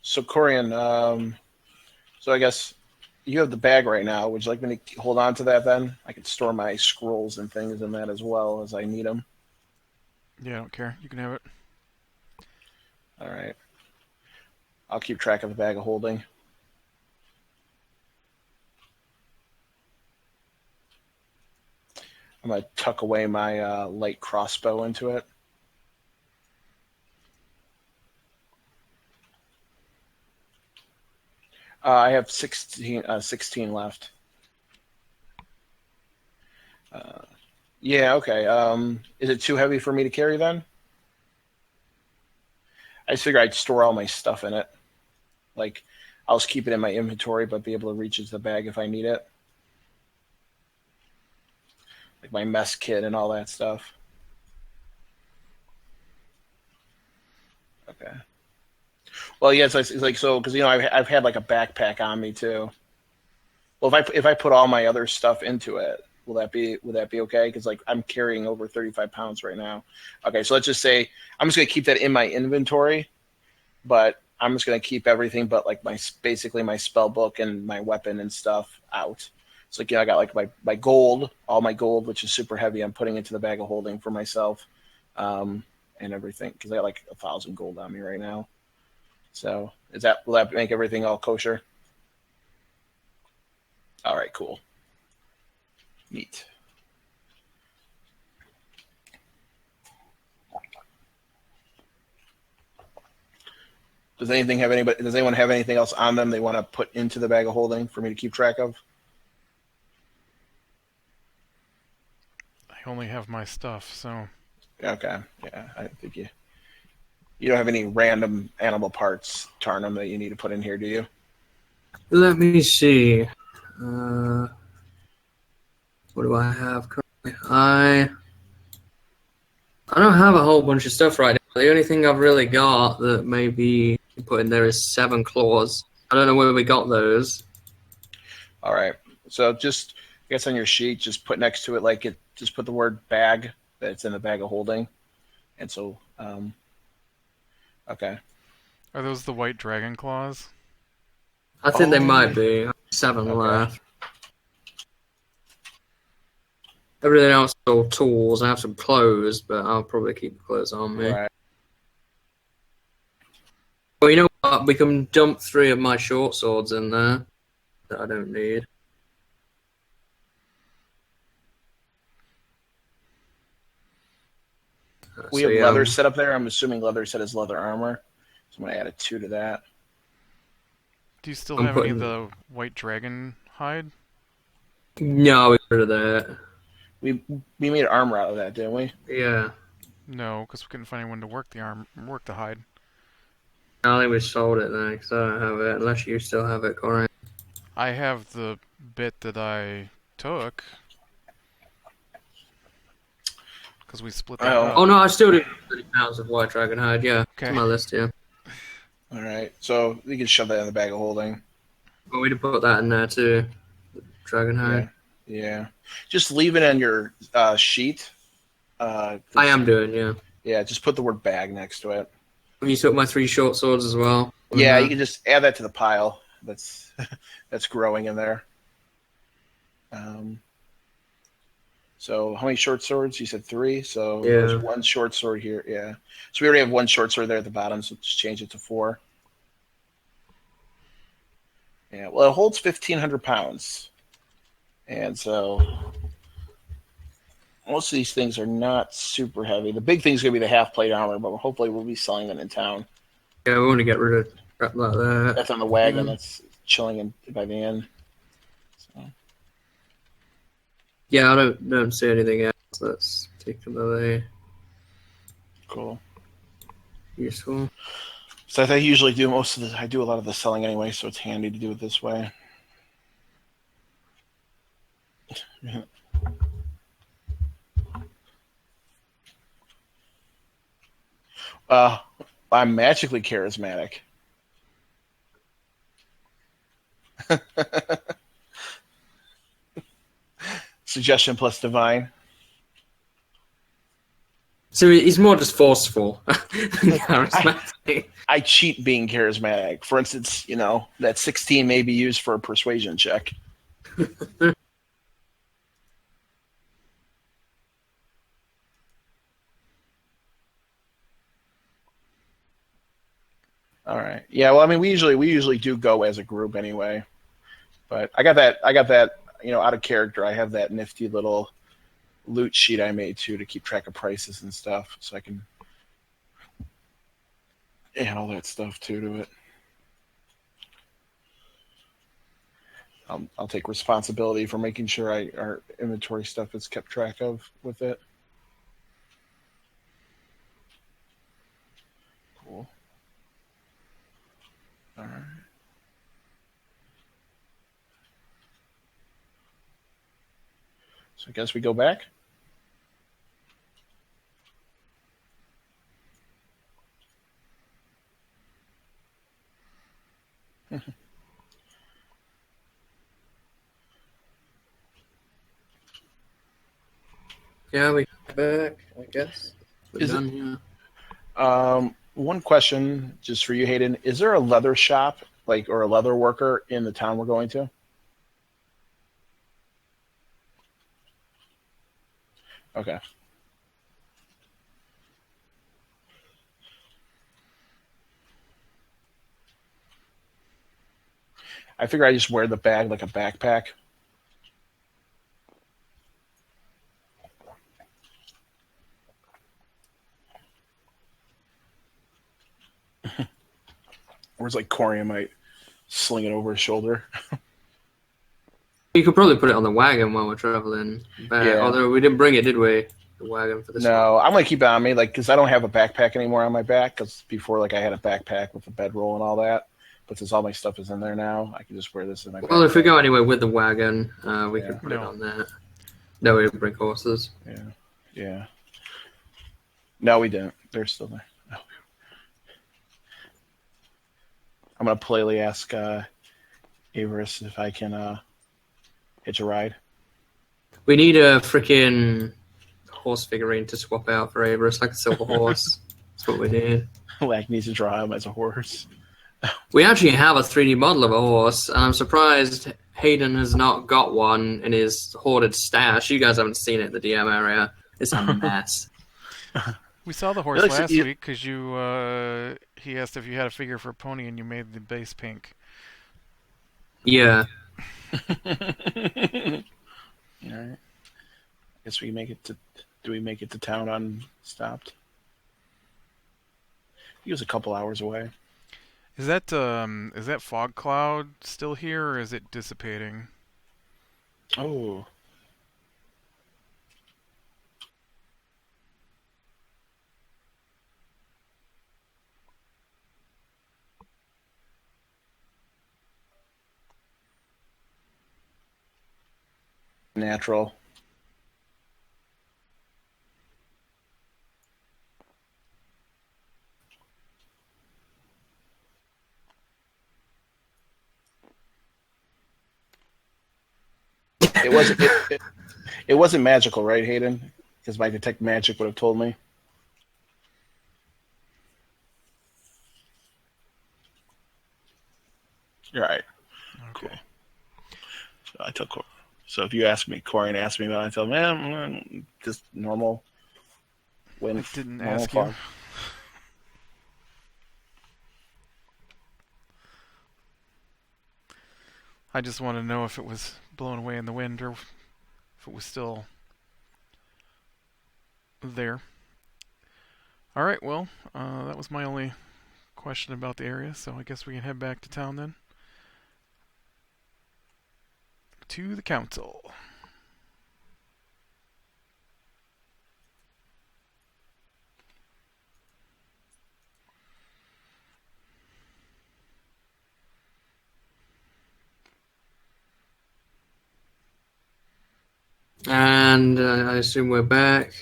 So Corian, so I guess you have the bag right now. Would you like me to hold on to that then? I could store my scrolls and things in that as well as I need them. Yeah, I don't care. You can have it. All right. I'll keep track of the bag of holding. I'm going to tuck away my light crossbow into it. I have 16 left. Yeah, okay. Is it too heavy for me to carry then? I just figure I'd store all my stuff in it. Like, I'll just keep it in my inventory, but be able to reach into the bag if I need it. Like my mess kit and all that stuff. Okay. Well, yeah, it's like so because I've had like a backpack on me too. Well, if I put all my other stuff into it, would that be okay? Because like I'm carrying over 35 pounds right now. Okay, so let's just say I'm just gonna keep that in my inventory, but I'm just gonna keep everything but like basically my spell book and my weapon and stuff out. So like I got like my gold, all my gold, which is super heavy. I'm putting into the bag of holding for myself, and everything because I got like 1,000 gold on me right now. So will that make everything all kosher? All right, cool. Neat. Does anyone have anything else on them they want to put into the bag of holding for me to keep track of? I only have my stuff, so Okay. Yeah, I think you don't have any random animal parts, Tarnum, that you need to put in here, do you? Let me see. What do I have currently? I don't have a whole bunch of stuff right now. The only thing I've really got that maybe put in there is 7 claws. I don't know where we got those. All right. So just, I guess on your sheet, just put next to it, just put the word bag that's in the bag of holding. And so, okay. are those the white dragon claws? I think they might yeah. be. 7 Okay. left. Everything else is all tools. I have some clothes, but I'll probably keep the clothes on me. Right. Well, you know what? We can dump 3 of my short swords in there that I don't need. We have leather set up there. I'm assuming leather set is leather armor. So I'm going to add a 2 to that. Do you still have any of the white dragon hide? No, we got rid of that. We made armor out of that, didn't we? Yeah. No, because we couldn't find anyone to work the hide. I think we sold it then, because I don't have it, unless you still have it, Corey. I have the bit that I took. Because we split that up. Oh no, I still do 30 pounds of white dragon hide, yeah. Okay. It's on my list, yeah. Alright, so you can shove that in the bag of holding. Well, we'd put that in there too. Dragon hide. Yeah. Just leave it on your sheet. I am doing, yeah. Yeah, just put the word bag next to it. You took my 3 short swords as well. Yeah, you can just add that to the pile that's growing in there. So how many short swords? You said 3, so there's 1 short sword here. Yeah. So we already have 1 short sword there at the bottom, so just change it to 4. Yeah, well, it holds 1,500 pounds. And so most of these things are not super heavy. The big thing's going to be the half-plate armor, but hopefully we'll be selling them in town. Yeah, we want to get rid of crap like that. That's on the wagon. That's chilling by the end. So. Yeah, I don't see anything else that's particularly cool. Useful. So I usually do I do a lot of the selling anyway, so it's handy to do it this way. I'm magically charismatic. Suggestion plus divine. So he's more just forceful than charismatic. I cheat being charismatic. For instance, that 16 may be used for a persuasion check. All right. Yeah. Well, I mean, we usually do go as a group anyway. But I got that. Out of character. I have that nifty little loot sheet I made too to keep track of prices and stuff, so I can add all that stuff too to it. I'll take responsibility for making sure our inventory stuff is kept track of with it. Cool. All right. So I guess we go back. Yeah, we go back, I guess. We're done, One question just for you, Hayden. Is there a leather shop, or a leather worker in the town we're going to? Okay. I figure I just wear the bag like a backpack. Whereas Corey might sling it over his shoulder. You could probably put it on the wagon while we're traveling back. Yeah. Although we didn't bring it, did we? The wagon for this No, one. I'm going to keep it on me, because I don't have a backpack anymore on my back, because before, I had a backpack with a bedroll and all that. But since all my stuff is in there now, I can just wear this in my backpack. Well, if we go anywhere with the wagon, we can put it on that. No, we didn't bring horses. Yeah. No, we didn't. They're still there. No. I'm going to politely ask Averis if I can hitch a ride. We need a freaking horse figurine to swap out for Averis, like a silver horse. That's what we need. Lack needs to draw him as a horse. We actually have a 3D model of a horse, and I'm surprised Hayden has not got one in his hoarded stash. You guys haven't seen it in the DM area. It's a mess. We saw the horse last week because he asked if you had a figure for a pony, and you made the base pink. Yeah. All right. Guess we make it to. Do we make it to town unstopped? He was a couple hours away. Is that fog cloud still here, or is it dissipating? Oh. Natural. It wasn't magical, right, Hayden? Because my detect magic would have told me. You're right. Okay. Cool. So I tell Corey. So if you ask me, Corey, and ask me about it, I tell him, man, just normal wind. I didn't ask you. I just want to know if it was blown away in the wind or if it was still there. All right, well, that was my only question about the area, so I guess we can head back to town then. To the council. And I assume we're back.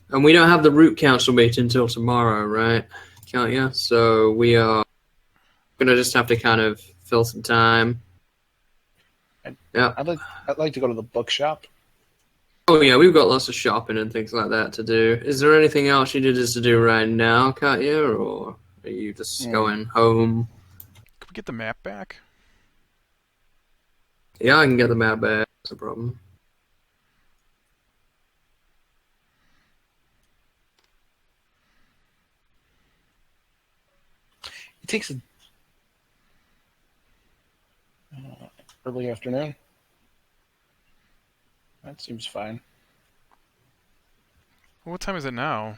And we don't have the root council meeting until tomorrow, right? Can't you? So we are going to just have to kind of fill some time. Yeah. I'd like to go to the bookshop. Oh yeah, we've got lots of shopping and things like that to do. Is there anything else you needed to do right now, Katya, or are you just going home? Can we get the map back? Yeah, I can get the map back. That's a problem. It takes early afternoon. That seems fine. Well, what time is it now?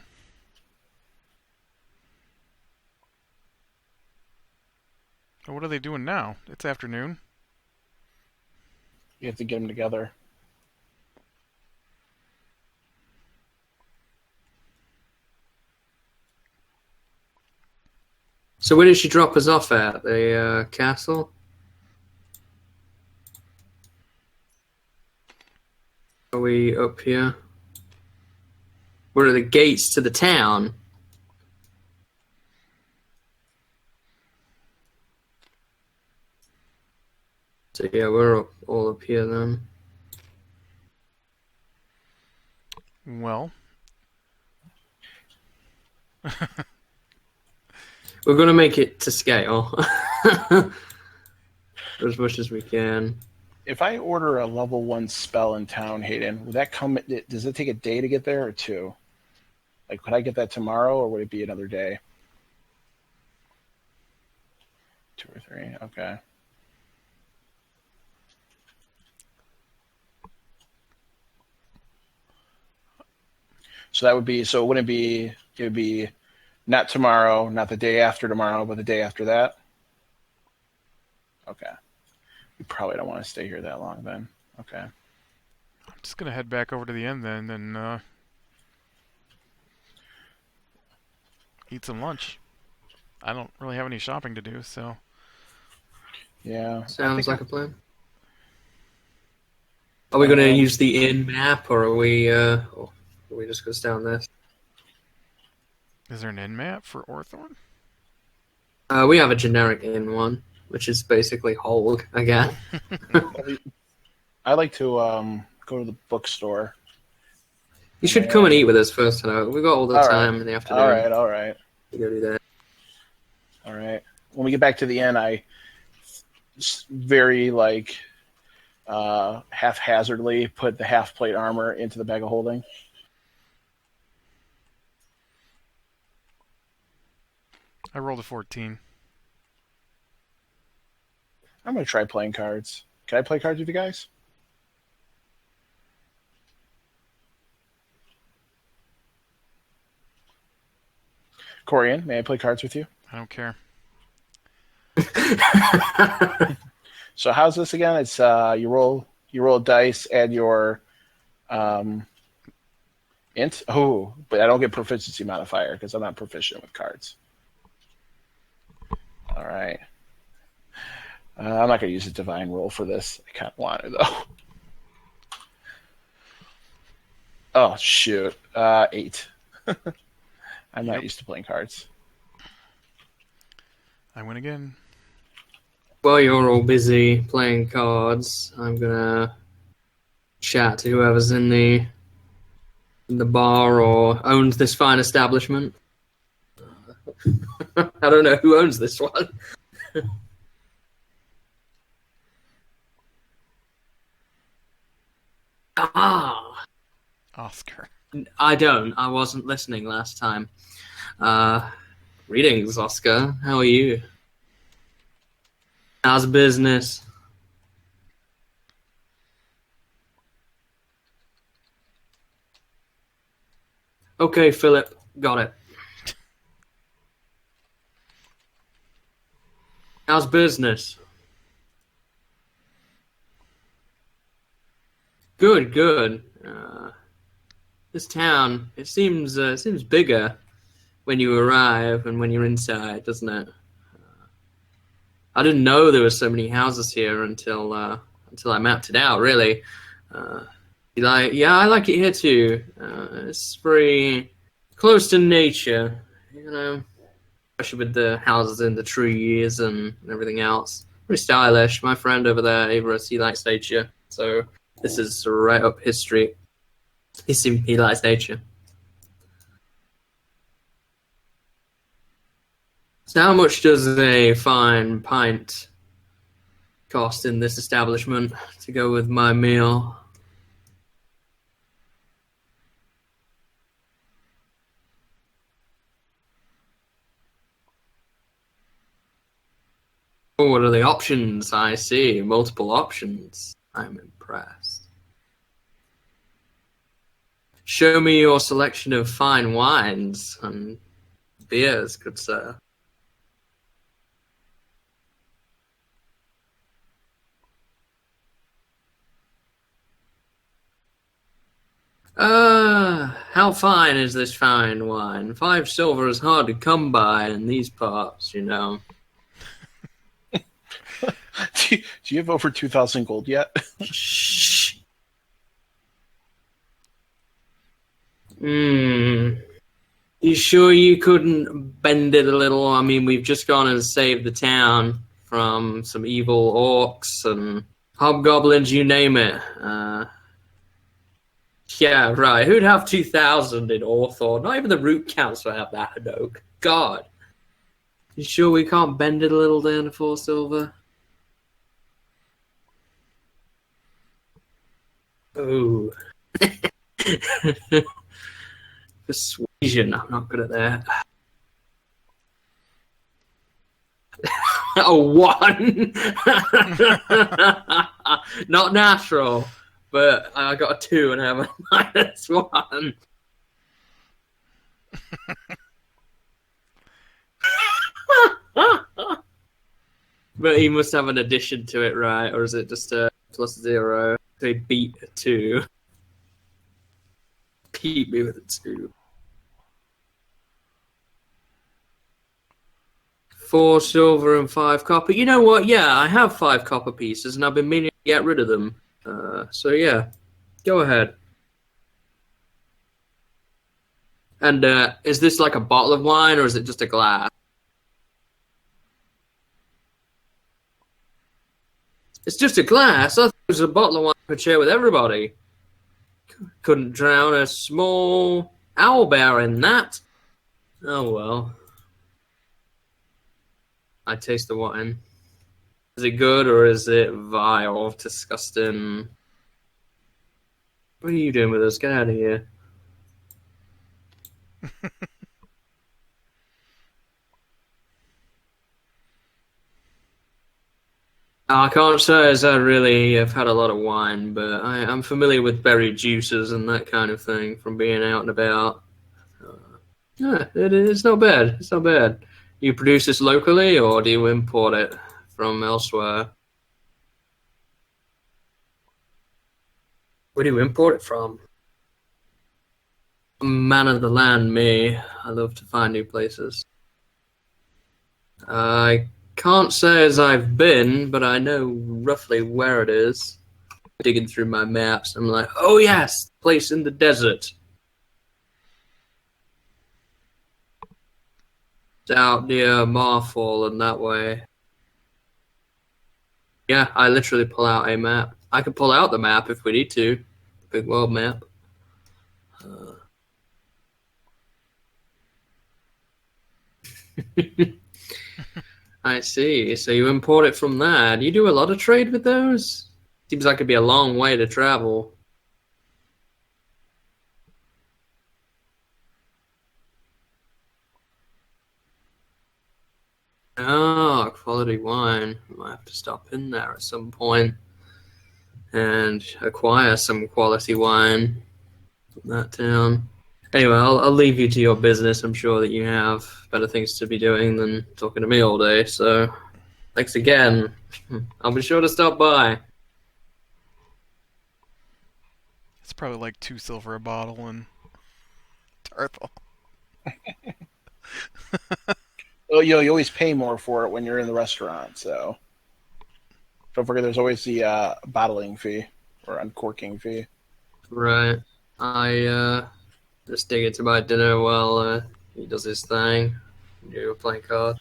Oh, what are they doing now? It's afternoon. You have to get them together. So where did she drop us off at? The castle? Are we up here? Where are the gates to the town? So yeah, we're all up here then. Well, We're gonna make it to scale. As much as we can. If I order a level 1 spell in town, Hayden, would that come? Does it take a day to get there or 2? Like, could I get that tomorrow, or would it be another day? 2 or 3. Okay. So that would be. So it wouldn't be. It would be not tomorrow, not the day after tomorrow, but the day after that. Okay. You probably don't want to stay here that long then. Okay. I'm just gonna head back over to the inn then and eat some lunch. I don't really have any shopping to do, so Yeah. Sounds like a plan. Are we gonna use the inn map, or are we just gonna stay on this? is there an inn map for Orthorn? We have a generic inn one, which is basically Holg again. I like to go to the bookstore. You should come and eat with us first tonight. We've got all the time in the afternoon. All right. We go do that. All right. When we get back to the inn, I very haphazardly put the half plate armor into the bag of holding. I rolled a 14. I'm going to try playing cards. Can I play cards with you guys? Corian, may I play cards with you? I don't care. So how's this again? It's you roll dice, add your int. Oh, but I don't get proficiency modifier because I'm not proficient with cards. All right. I'm not going to use a divine roll for this. I kind of want to though. Oh shoot, 8. I'm not used to playing cards. I win again. While you're all busy playing cards, I'm gonna chat to whoever's in the bar or owns this fine establishment. I don't know who owns this one. Oscar. I don't. I wasn't listening last time. Greetings, Oscar. How are you? How's business? Okay, Philip. Got it. How's business? Good, good. This town, it seems bigger when you arrive and when you're inside, doesn't it? I didn't know there were so many houses here until I mapped it out. Really, I like it here too. It's very close to nature, you know, especially with the houses in the trees and everything else. Very stylish. My friend over there, Avarice, he likes nature, so this is right up his street. He likes nature. So how much does a fine pint cost in this establishment to go with my meal? Oh, what are the options? I see. Multiple options. I'm impressed. Show me your selection of fine wines and beers, good sir. How fine is this fine wine? 5 silver is hard to come by in these parts, you know. Do you have over 2,000 gold yet? Shh. Hmm. You sure you couldn't bend it a little? I mean, we've just gone and saved the town from some evil orcs and hobgoblins, you name it. Yeah, right. Who'd have 2,000 in Orthorn? Not even the Root Council have that, no. God. You sure we can't bend it a little down to 4 silver? Ooh. Persuasion. I'm not good at that. A 1. Not natural, but I got a 2 and I have a -1. But he must have an addition to it, right? Or is it just a +0? So he beat a 2. Beat me with a 2. 4 silver and 5 copper. You know what? Yeah, I have 5 copper pieces, and I've been meaning to get rid of them. So yeah, go ahead. And is this like a bottle of wine, or is it just a glass? It's just a glass. I thought it was a bottle of wine I could share with everybody. Couldn't drown a small owlbear in that. Oh well. I taste the wine. Is it good or is it vile, disgusting? What are you doing with us? Get out of here. I can't say as I really have had a lot of wine, but I'm familiar with berry juices and that kind of thing from being out and about. Yeah, it's not bad. It's not bad. You produce this locally, or do you import it from elsewhere? Where do you import it from? Man of the land, me. I love to find new places. I can't say as I've been, but I know roughly where it is. Digging through my maps, I'm like, oh yes, place in the desert. It's out near Marfall and that way. Yeah, I literally pull out a map. I can pull out the map if we need to. Big world map. I see. So you import it from there. Do you do a lot of trade with those? Seems like it'd be a long way to travel. Oh, quality wine. Might have to stop in there at some point and acquire some quality wine from that town. Anyway, I'll leave you to your business. I'm sure that you have better things to be doing than talking to me all day. So, thanks again. I'll be sure to stop by. It's probably like 2 silver a bottle in Tarthal. Well, you always pay more for it when you're in the restaurant, so don't forget there's always the bottling fee or uncorking fee. Right. I just dig into my dinner while he does his thing. You playing cards.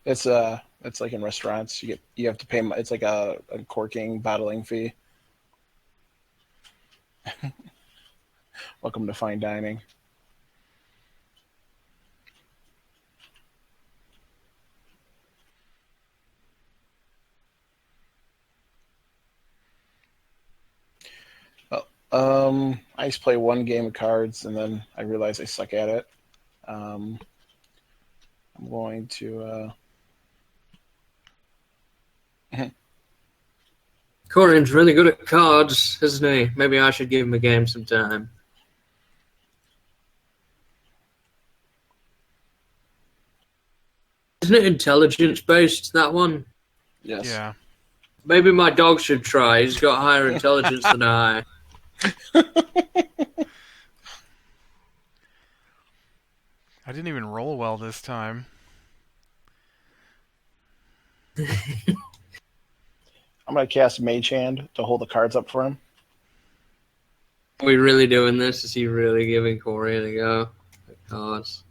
It's like in restaurants you have to pay. It's like a corking bottling fee. Welcome to fine dining. I used to play one game of cards, and then I realized I suck at it. I'm going to. Corian's really good at cards, isn't he? Maybe I should give him a game sometime. Isn't it intelligence-based, that one? Yes. Yeah. Maybe my dog should try. He's got higher intelligence than I. I didn't even roll well this time. I'm going to cast Mage Hand to hold the cards up for him. Are we really doing this? Is he really giving Corian a go? Cards.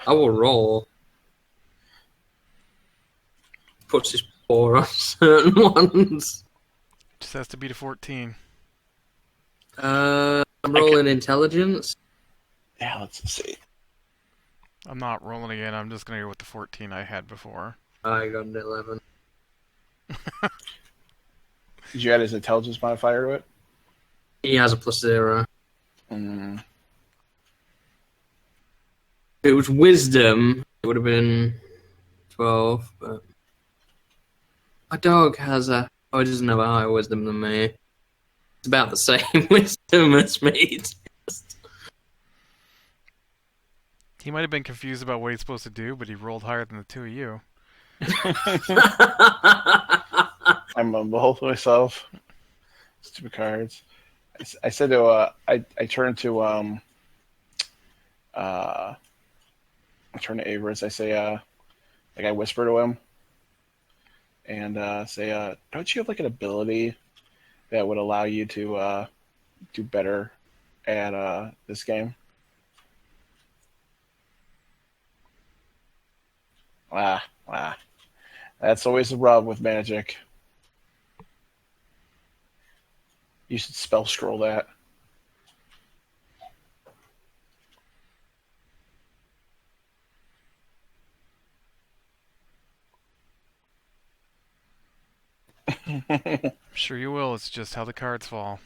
I will roll. Puts his paw on certain ones. Just has to beat a 14. I'm rolling intelligence. Yeah, let's see. I'm not rolling again. I'm just going to go with the 14 I had before. I got an 11. Did you add his intelligence modifier to it? He has a +0. Mm. If it was wisdom, it would have been 12, but my dog has a... Oh, he doesn't have a higher wisdom than me. It's about the same wisdom as me. He might have been confused about what he's supposed to do, but he rolled higher than the two of you. I'm both myself. Stupid cards. I said to I turned to I turn to Avarice. I say like I whisper to him and say don't you have like an ability that would allow you to do better at this game? Ah. That's always the rub with magic. You should spell scroll that. Sure you will. It's just how the cards fall.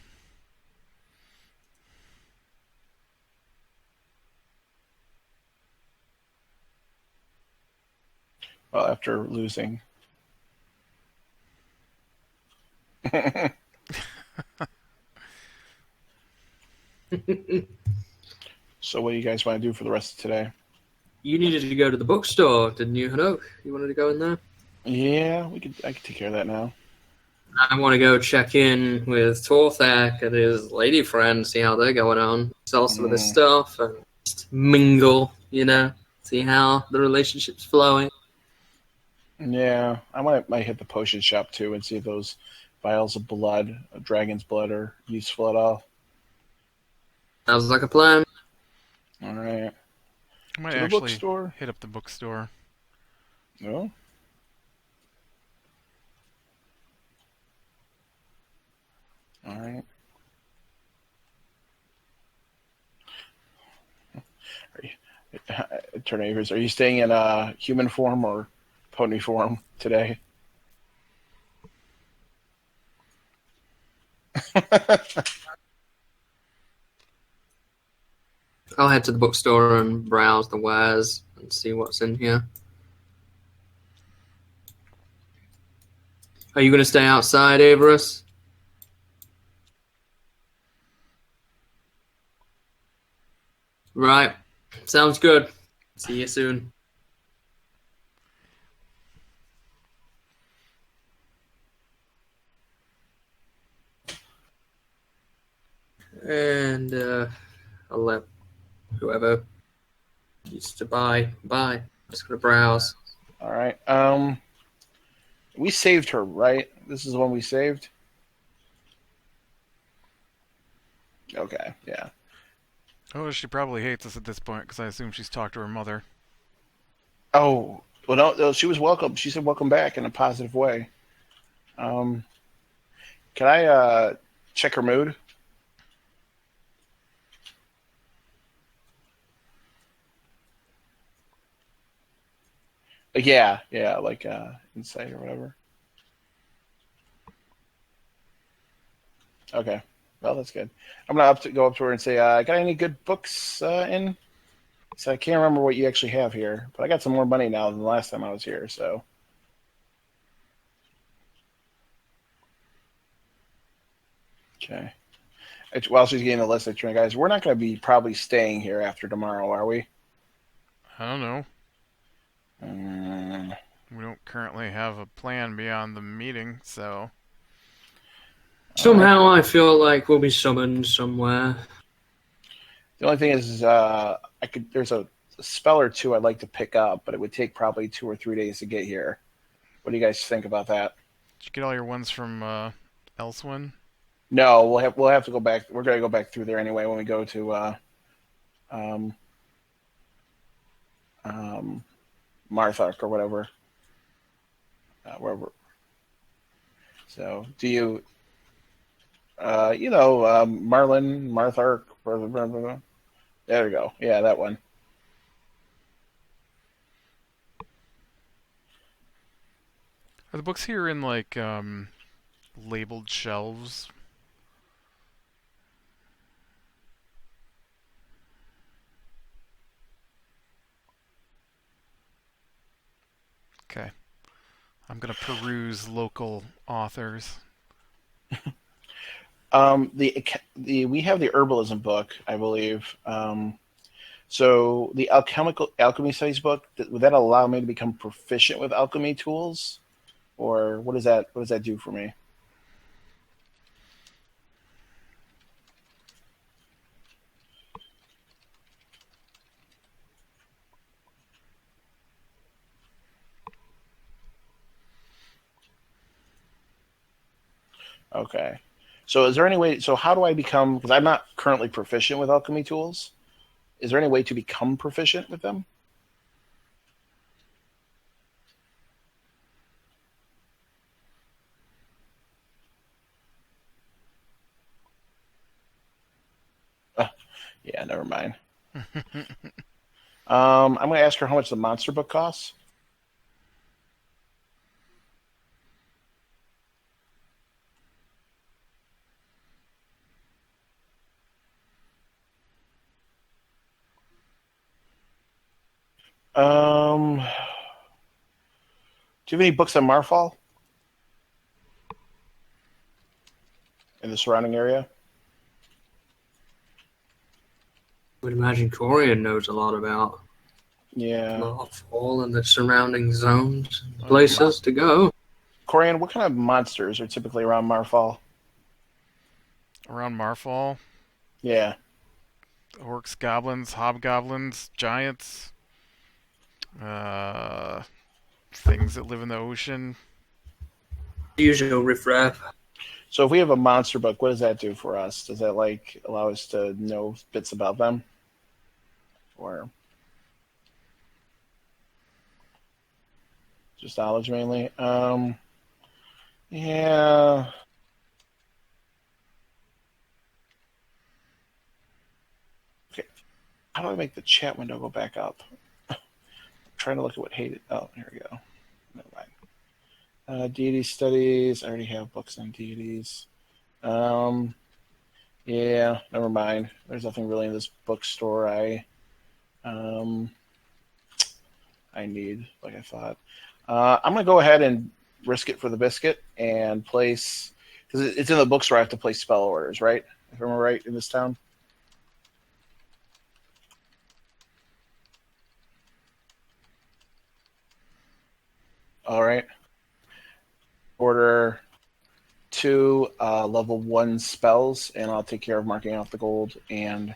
Well, after losing. So what do you guys want to do for the rest of today? You needed to go to the bookstore, didn't you, Hanook? You wanted to go in there? Yeah, I could take care of that now. I want to go check in with Torthak and his lady friend, see how they're going on, sell some of this stuff, and just mingle, see how the relationship's flowing. Yeah, I might hit the potion shop too and see if those vials of blood, of dragon's blood, are useful at all. Sounds like a plan. All right. I might To the actually bookstore. hit up the bookstore. No. All right. Tornavers, are you staying in human form or pony form today? I'll head to the bookstore and browse the wares and see what's in here. Are you going to stay outside, Avarice? Right. Sounds good. See you soon. And I'll let whoever needs to buy. I'm just going to browse. All right. We saved her, right? This is the one we saved? Okay, yeah. Oh, she probably hates us at this point because I assume she's talked to her mother. Oh, well, no, she was welcome. She said welcome back in a positive way. Can I check her mood? Yeah, yeah, like insight or whatever. Okay, well that's good. I'm gonna go up to her and say, "Got any good books in?" So I can't remember what you actually have here, but I got some more money now than the last time I was here. So okay. While she's getting the list, I turn, guys, we're not going to be probably staying here after tomorrow, are we? I don't know. Mm, We don't currently have a plan beyond the meeting, so all right. Somehow I feel like we'll be summoned somewhere. The only thing is, I could. There's a spell or two I'd like to pick up, but it would take probably 2 or 3 days to get here. What do you guys think about that? did you get all your ones from Elsewin? No, we'll have to go back. We're going to go back through there anyway when we go to um, um, Marthark or whatever, wherever. So, do you, Marlin, Marthark, there we go. Yeah, that one. Are the books here in like labeled shelves? Okay. I'm gonna peruse local authors. The we have the herbalism book, I believe. So the alchemy studies book, would that allow me to become proficient with alchemy tools, or what does that do for me? Okay. So is there any way? So how do I become? Because I'm not currently proficient with alchemy tools. Is there any way to become proficient with them? Uh, yeah, never mind. I'm going to ask her how much the monster book costs. Do you have any books on Marfall in the surrounding area? I would imagine Corian knows a lot about Yeah. Marfall and the surrounding zones, Okay. places to go. Corian, what kind of monsters are typically around Marfall? Around Marfall, Yeah. orcs, goblins, hobgoblins, giants, uh, things that live in the ocean. Usual riffraff. So if we have a monster book, what does that do for us? Does that like allow us to know bits about them, or just knowledge mainly? Yeah. Okay. How do I make the chat window go back up? I'm trying to look at what hated. Oh, here we go. Never mind. Deity studies. I already have books on deities. Um, yeah, never mind. There's nothing really in this bookstore um I need, like I thought. I'm gonna go ahead and risk it for the biscuit and place because it's in the bookstore. I have to place spell orders, right? If I'm right in this town. All right. Order two level one spells, and I'll take care of marking off the gold and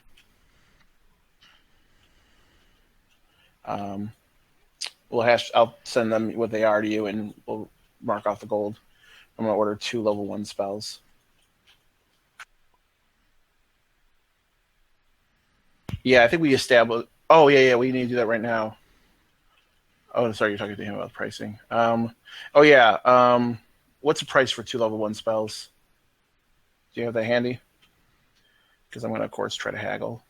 um, I'll send them what they are to you, and we'll mark off the gold. I'm gonna order two level one spells. Yeah, I think we established. Oh yeah, yeah, we need to do that right now. Oh, sorry, you're talking to him about pricing. Oh yeah. What's the price for two level one spells? Do you have that handy? Because I'm gonna, of course, try to haggle.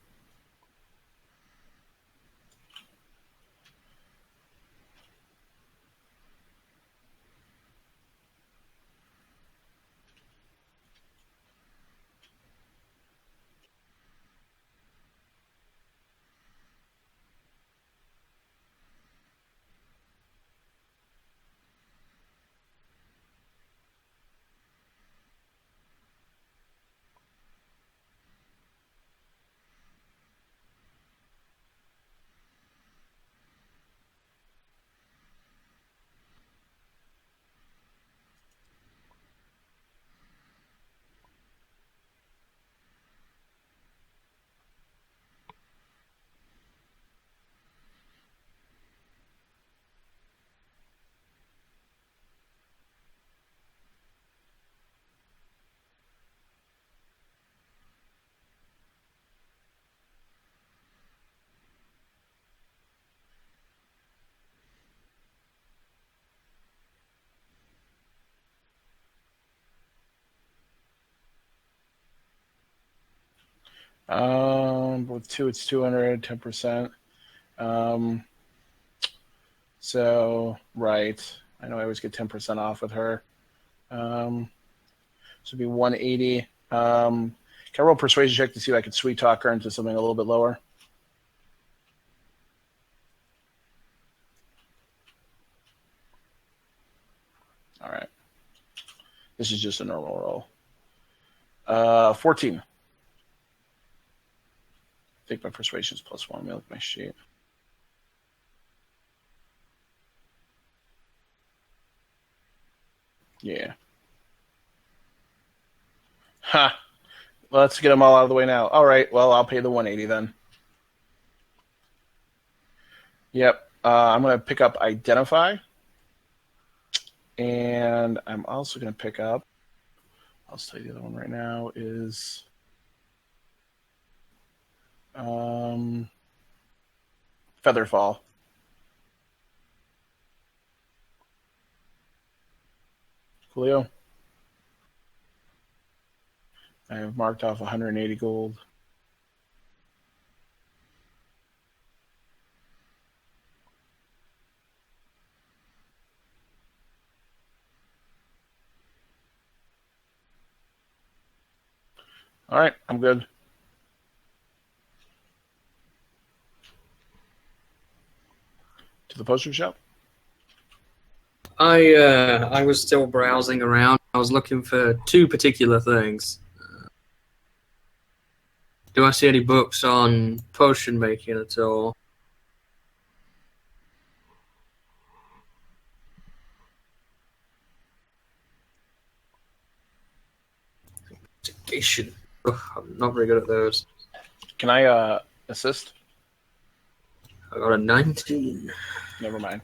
With 2, it's 200, 10%. Um, so, right. I know I always get 10% off with her. So it'd be 180. Can I roll a persuasion check to see if I can sweet talk her into something a little bit lower? All right. This is just a normal roll. 14. I think my persuasion is +1. Let me look at my sheet. Yeah. Ha. Let's get them all out of the way now. All right. Well, I'll pay the 180 then. Yep. I'm going to pick up Identify. And I'm also going to pick up, I'll tell you the other one right now, is Featherfall. Coolio. I have marked off 180 gold. All right, I'm good. To the poster shop? I was still browsing around. I was looking for two particular things. Do I see any books on potion making at all? Investigation. Ugh, I'm not very good at those. Can I assist? I got a 19. Never mind.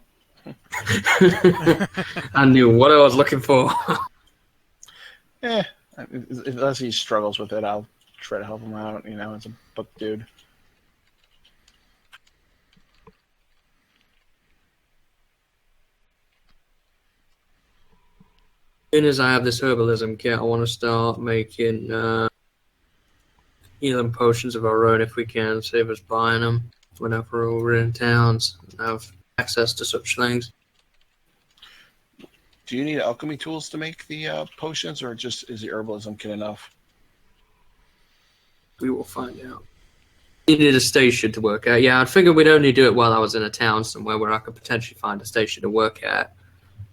I knew what I was looking for. Unless he struggles with it, I'll try to help him out. You know, it's a book dude. As soon as I have this herbalism kit, I want to start making healing potions of our own if we can, save us buying them whenever we're in towns and have access to such things. Do you need alchemy tools to make the potions, or just is the herbalism kit enough? We will find out. Needed a station to work at. Yeah, I'd figure we'd only do it while I was in a town somewhere where I could potentially find a station to work at.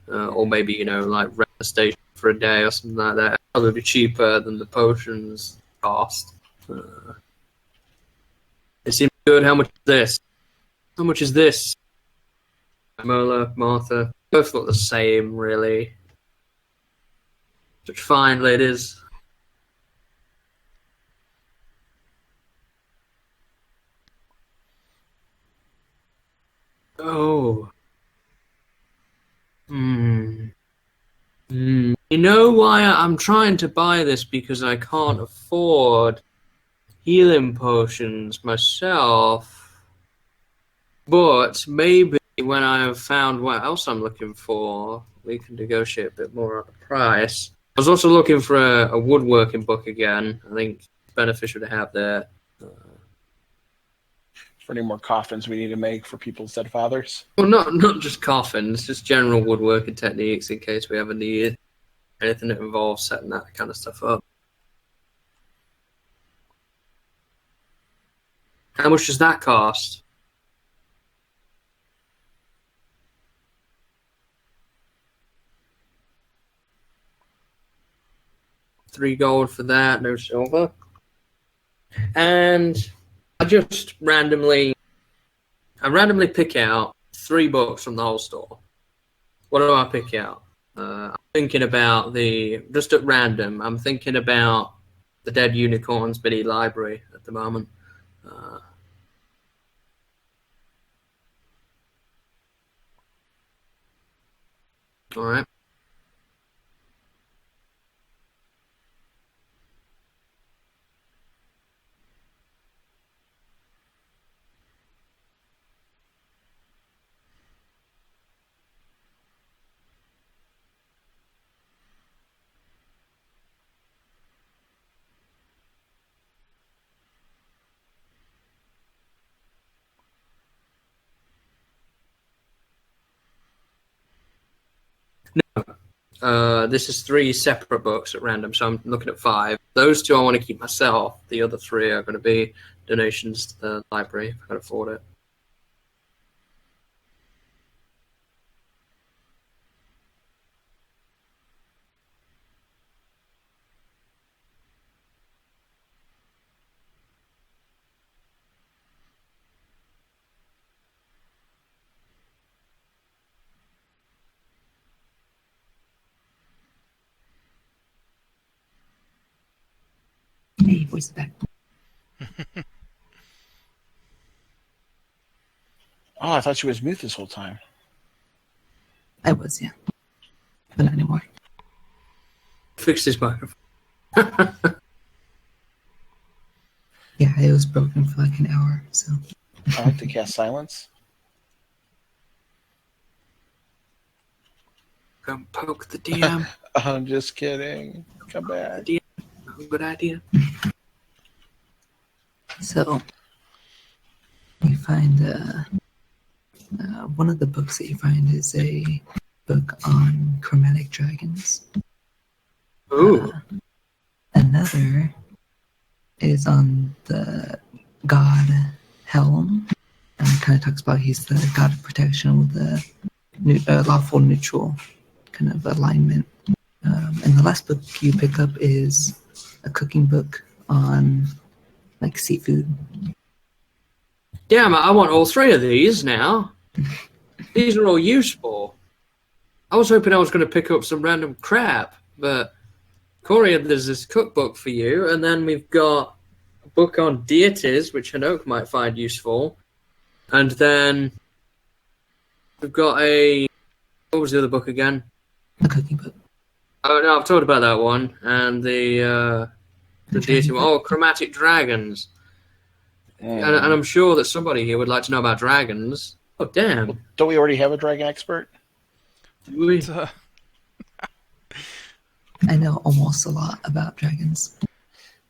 Or maybe, you know, like rent a station for a day or something like that. Probably be cheaper than the potions cost. It seems good. How much is this? How much is this? Mola, Martha, both look the same, really. Such fine ladies. Oh. You know why I'm trying to buy this? Because I can't afford healing potions myself. But maybe when I've found what else I'm looking for, we can negotiate a bit more on the price. I was also looking for a woodworking book again. I think it's beneficial to have that. For any more coffins we need to make for people's dead fathers? Well, not just coffins, just general woodworking techniques in case we ever need anything that involves setting that kind of stuff up. How much does that cost? $3 gold for that, no silver. And I randomly pick out 3 books from the whole store. What do I pick out? I'm thinking about just at random, I'm thinking about the Dead Unicorns mini library at the moment. All right. This is 3 separate books at random, so I'm looking at 5. Those 2 I want to keep myself. The other 3 are going to be donations to the library if I can afford it. Hey, voice back. Oh, I thought she was mute this whole time. I was, yeah. But not anymore. Fix this microphone. Yeah, it was broken for like an hour, so. I like to cast silence. Come poke the DM. I'm just kidding. Come back. The DM. Good idea. So, you find one of the books that you find is a book on chromatic dragons. Ooh. Another is on the god Helm, and it kind of talks about he's the god of protection with the lawful neutral kind of alignment. And the last book you pick up is a cooking book on like seafood. Damn, I want all 3 of these now. These are all useful. I was hoping I was going to pick up some random crap, but Corey, there's this cookbook for you, and then we've got a book on deities, which Hanoke might find useful, and then we've got what was the other book again? A cooking book. Oh no, I've talked about that one, and the deity one. Oh, chromatic dragons. And I'm sure that somebody here would like to know about dragons. Oh, damn. Well, don't we already have a dragon expert? Do we? I know almost a lot about dragons.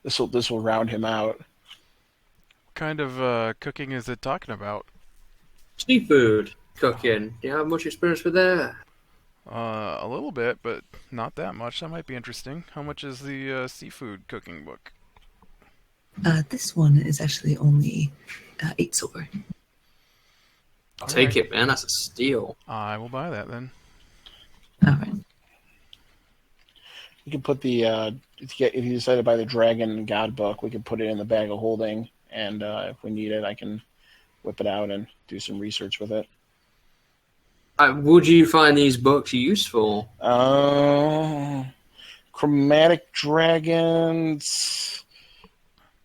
This will round him out. What kind of cooking is it talking about? Seafood cooking. Do you have much experience with that? A little bit, but not that much. That might be interesting. How much is the seafood cooking book? This one is actually only 8 silver. I'll take it, man. That's a steal. I will buy that then. All right. We can put the if you decide to buy the dragon god book, we can put it in the bag of holding, and if we need it, I can whip it out and do some research with it. Would you find these books useful? Chromatic dragons.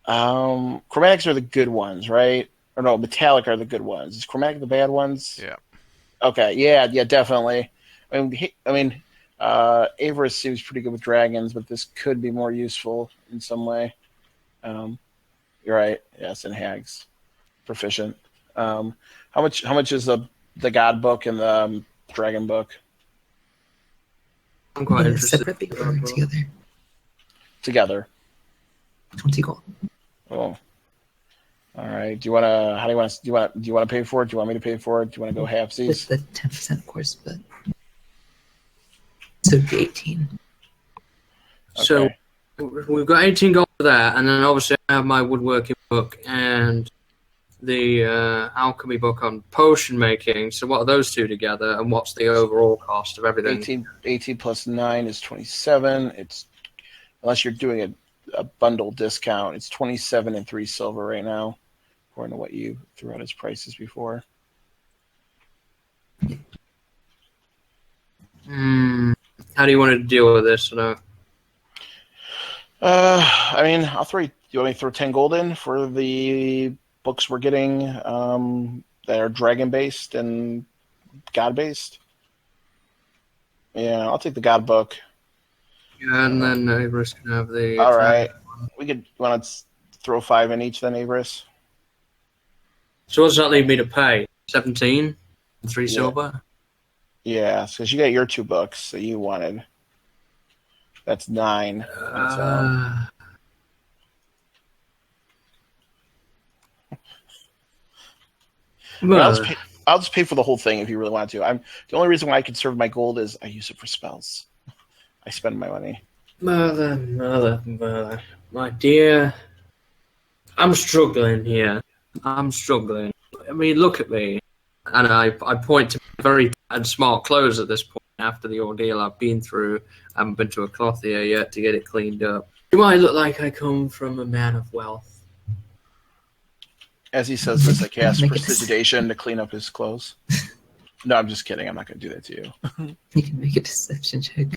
Chromatics are the good ones, right? Or no, metallic are the good ones. Is chromatic the bad ones? Yeah. Okay. Yeah, definitely. I mean, Avarice seems pretty good with dragons, but this could be more useful in some way. You're right. Yes, and hags, proficient. How much is the god book and the dragon book? I'm quite interested. Separately or together? Together. 20 gold. Oh. All right. Do you want to pay for it? Do you want me to pay for it? Do you want to go halfsies? With the 10%, of course, but so it'd be 18. Okay. So we've got 18 gold for that, and then obviously I have my woodworking book and the alchemy book on potion making. So what are those 2 together, and what's the overall cost of everything? 18 plus 9 is 27. It's unless you're doing a bundle discount, it's 27 and 3 silver right now, according to what you threw out as prices before. How do you want to deal with this? I mean, I'll throw. Do you want me to throw 10 gold in for the books we're getting that are dragon based and god based? Yeah, I'll take the god book. Yeah, and then Avarice can have the... All right. We could want to throw 5 in each then, Avarice? So what does that leave me to pay? 17? 3 silver? Yeah, because you got your 2 books that you wanted. That's 9. I'll just pay for the whole thing if you really want to. The only reason why I conserve my gold is I use it for spells. I spend my money. Mother. My dear, I'm struggling here. I'm struggling. I mean, look at me. And I point to very bad smart clothes at this point after the ordeal I've been through. I haven't been to a clothier yet to get it cleaned up. You might look like I come from a man of wealth. As he says this, I cast prestidigitation to clean up his clothes. No, I'm just kidding. I'm not going to do that to you. You can make a deception check.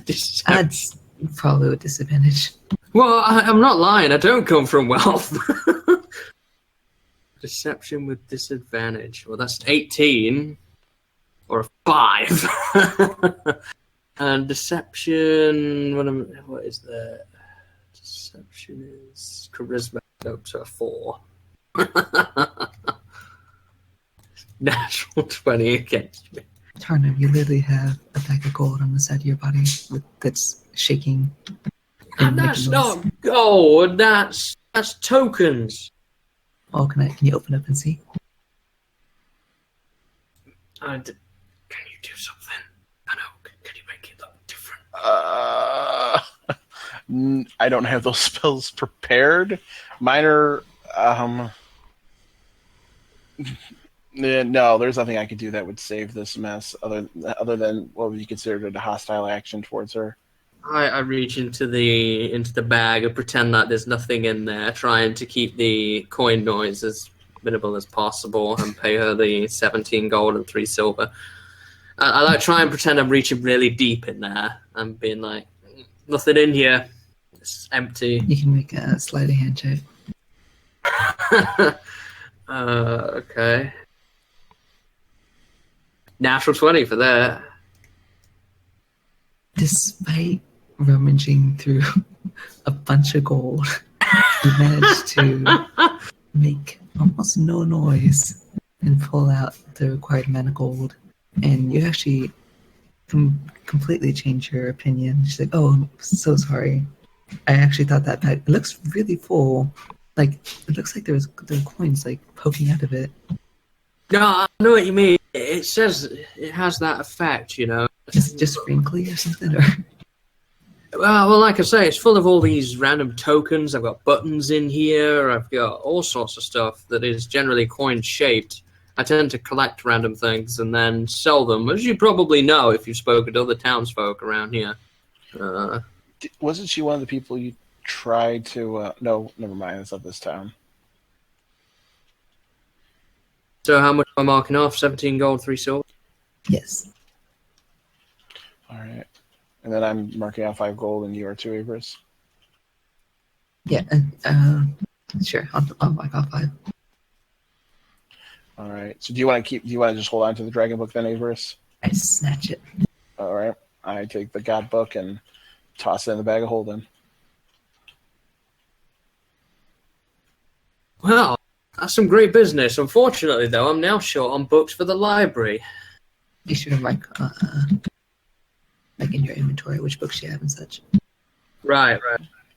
Deception. That's probably a disadvantage. Well, I'm not lying. I don't come from wealth. Deception with disadvantage. Well, that's 18 or a 5. And deception. What is that? Deception is charisma up to a 4. Natural 20 against me. Tarnum, you literally have a bag of gold on the side of your body that's shaking. And that's not gold. That's tokens. Oh, can you open up and see? Can you do something? I know. Can you make it look different? I don't have those spells prepared. Mine are. No, there's nothing I could do that would save this mess other than what would you consider a hostile action towards her. I reach into the bag and pretend that there's nothing in there, trying to keep the coin noise as minimal as possible, and pay her the 17 gold and 3 silver. I like try and pretend I'm reaching really deep in there and being like, nothing in here, it's empty. You can make a sleight of hand check. Okay. Natural 20 for that. Despite rummaging through a bunch of gold, you managed to make almost no noise and pull out the required amount of gold. And you actually completely change your opinion. She's like, "Oh, I'm so sorry. I actually thought that bag, it looks really full. Like, it looks like there are coins like poking out of it." No, I know what you mean. It says it has that effect, you know. Just wrinkly or something? Or... Well, like I say, it's full of all these random tokens. I've got buttons in here. I've got all sorts of stuff that is generally coin-shaped. I tend to collect random things and then sell them, as you probably know if you've spoken to other townsfolk around here. Wasn't she one of the people you tried to... No, never mind. It's not this town. So how much am I marking off? 17 gold, 3 silver? Yes. All right. And then I'm marking out 5 gold and you are 2 Avers. Yeah, sure. I'll mark off 5. All right. So do you want to just hold on to the dragon book then, Avers? I snatch it. All right. I take the god book and toss it in the bag of holding. Well, that's some great business. Unfortunately, though, I'm now short on books for the library. You should have marked, like in your inventory, which books you have and such. Right.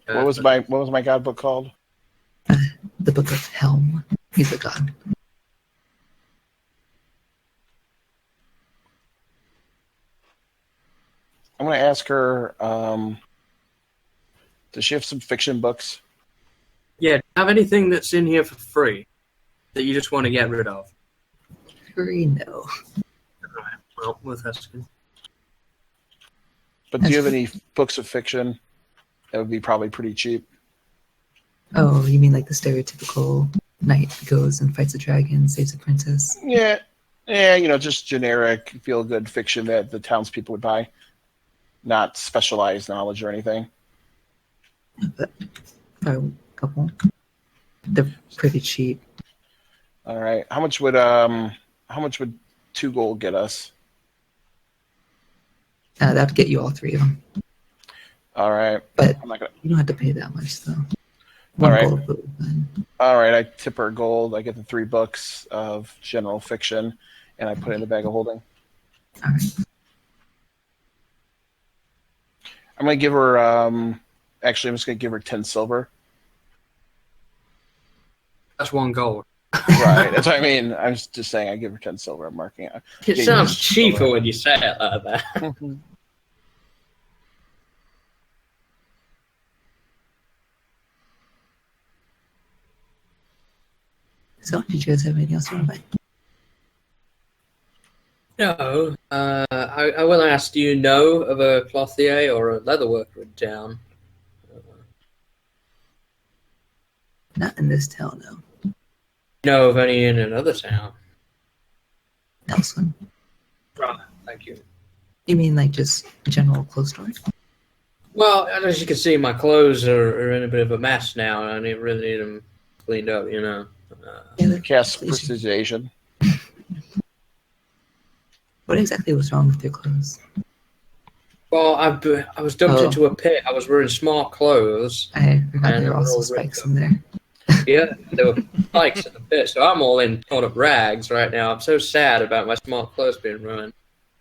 What was my god book called? The Book of Helm. He's a god. I'm going to ask her, does she have some fiction books? Yeah, do you have anything that's in here for free that you just want to get rid of? Free, no. Right. Well, worth asking. But do you have any books of fiction that would be probably pretty cheap? Oh, you mean like the stereotypical knight goes and fights a dragon, saves a princess? Yeah, just generic, feel-good fiction that the townspeople would buy. Not specialized knowledge or anything. But a couple. They're pretty cheap. All right. How much would 2 gold get us? That would get you all 3 of them. All right. But I'm not gonna... you don't have to pay that much, though. All right. Gold would be fine. All right. I tip her gold. I get the 3 books of general fiction, and I put it in the bag of holding. All right. I'm going to give her... Actually, I'm just going to give her 10 silver. That's 1 gold. Right. That's what I mean. I was just saying I give her 10 silver. I'm marking it. It sounds cheaper when you say it like that. So, did you guys have anything else you want to buy? No. I will ask, do you know of a clothier or a leatherworker in town? Not in this town, no. Know of any in another town? Nelson. Right. Thank you. You mean like just general clothes store? Well, as you can see, my clothes are in a bit of a mess now, and I really need them cleaned up, you know. Yeah, Cast please. precipitation. What exactly was wrong with your clothes? Well, I was dumped into a pit. I was wearing smart clothes. I forgot And there were they're also all ripped spikes up. in there. Yeah, there were spikes in the pit, so I'm all in torn up rags right now. I'm so sad about my smart clothes being ruined.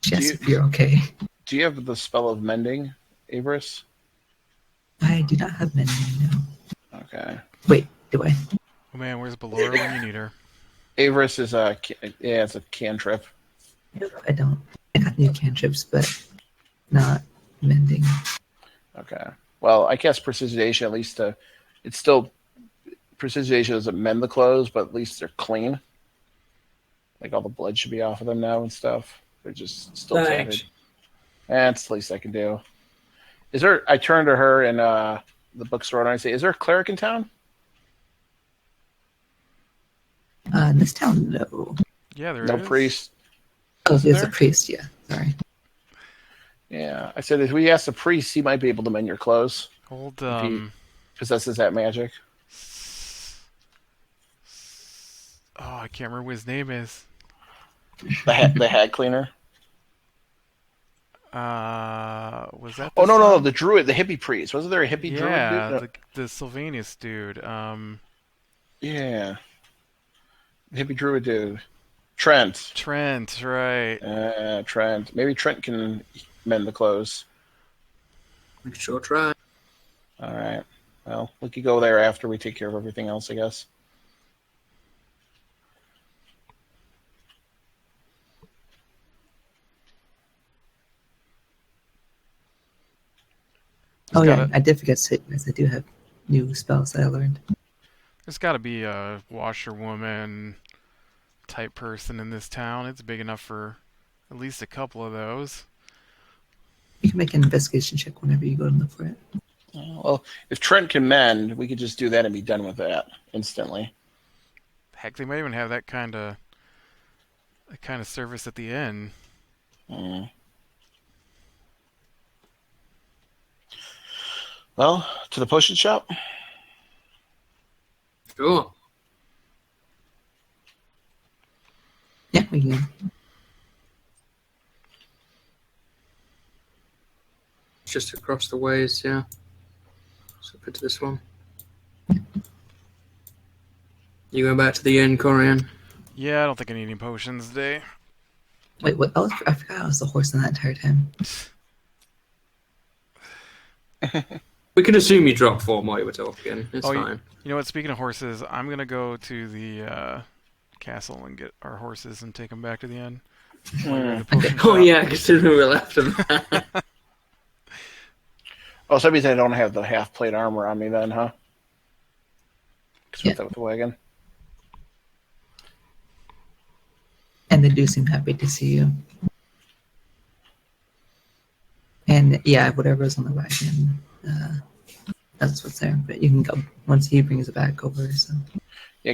Just if you're okay. Do you have the spell of mending, Avarice? I do not have mending now. Okay. Wait, do I? Oh man, where's Ballora when you need her? Avarice is it's a cantrip. I don't. I got new cantrips, but not mending. Okay. Well, I cast precipitation at least to. It's still precipitation doesn't mend the clothes, but at least they're clean. Like all the blood should be off of them now and stuff. They're just still Thanks. tattered. That's the least I can do. Is there? I turn to her in the bookstore and I say, "Is there a cleric in town?" In this town, no. Yeah, there No is. priest. Oh, Isn't there's a there? priest, yeah. Sorry. Yeah, I said if we ask the priest, he might be able to mend your clothes. Hold If he possesses that magic. Oh, I can't remember what his name is. The hag cleaner. Was that? Oh this no, town? the druid, the hippie priest. Wasn't there a hippie druid? Yeah, Dude? No. the Sylvanus dude. Yeah, the hippie druid dude. Trent. Trent, right? Trent. Maybe Trent can mend the clothes. We can sure try. All right. Well, we could go there after we take care of everything else, I guess. Oh, yeah, gotta- I did forget sickness. I do have new spells that I learned. There's got to be a washerwoman type person in this town. It's big enough for at least a couple of those. You can make an investigation check whenever you go to look for it. Well, if Trent can mend, we could just do that and be done with that instantly. Heck, they might even have that kind of service at the inn. Mm. Well, to the potion shop. Sure. Yeah, we can. Just across the ways, yeah. So put to this one. You going back to the inn, Corian? Yeah, I don't think I need any potions today. Wait, what? I forgot I was the horse in that entire time. We can assume you dropped form while you were talking. It's Oh, fine. You know what? Speaking of horses, I'm gonna go to the castle and get our horses and take them back to the inn. Mm. Oh yeah, considering we were left of that. Oh, so that means I don't have the half plate armor on me then, huh? Yeah. That with the wagon. And they do seem happy to see you. And yeah, whatever's on the wagon, that's what's there. But you can go once he brings it back over. So Yeah,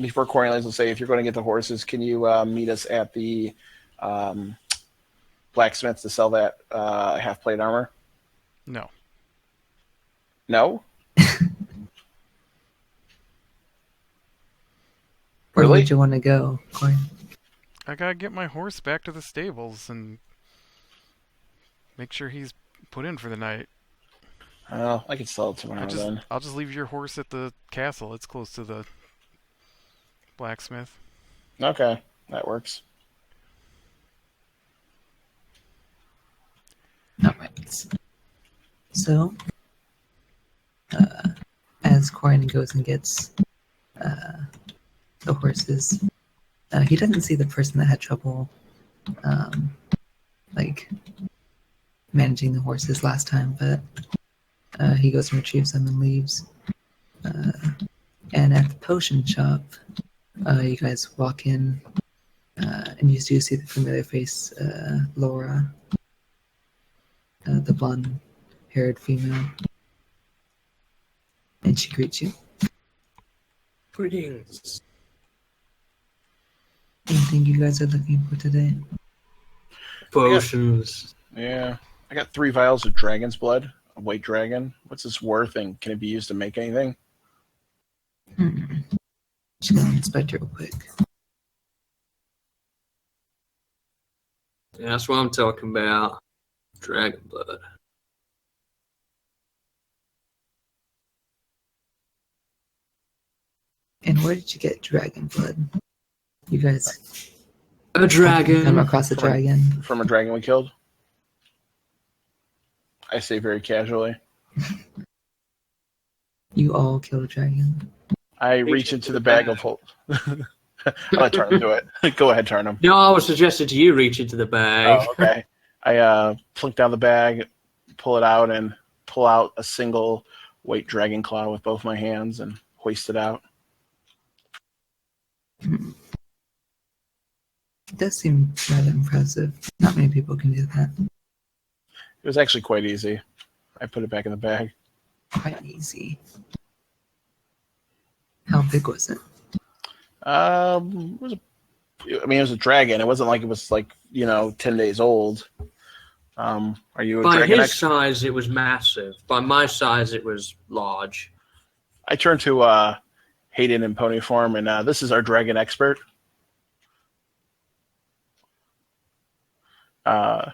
before Cornelius will say, if you're going to get the horses, can you meet us at the blacksmith to sell that half plate armor? No. No? where Really? would you want to go, Corey? I gotta get my horse back to the stables and make sure he's put in for the night. Oh, I could sell it tomorrow then. I'll just leave your horse at the castle. It's close to the blacksmith. Okay, that works. All right. So, as Corin goes and gets the horses, he doesn't see the person that had trouble, like managing the horses last time, but he goes and retrieves them and leaves. And at the potion shop, You guys walk in, and you do see the familiar face, Laura, the blonde-haired female, and she greets you. Greetings. Anything you guys are looking for today? Potions. Yeah. I got 3 vials of dragon's blood, a white dragon. What's this worth, and can it be used to make anything? Just gonna inspect it real quick. Yeah, that's what I'm talking about. Dragon blood. And where did you get dragon blood? You guys A come dragon. across a From a- dragon. From a dragon we killed? I say very casually. You all killed a dragon. I reach into the bag of holes. I'll let Tarnum do it. Go ahead, Tarnum. No, I was suggesting to you reach into the bag. Oh, okay. I plunk down the bag, pull it out, and pull out a single white dragon claw with both my hands and hoist it out. It does seem rather impressive. Not many people can do that. It was actually quite easy. I put it back in the bag. Quite easy. How big was it? It was it was a dragon. It wasn't like it was 10 days old. Are you a By dragon his expert? size, it was massive. By my size, it was large. I turned to Hayden in pony form, and this is our dragon expert. I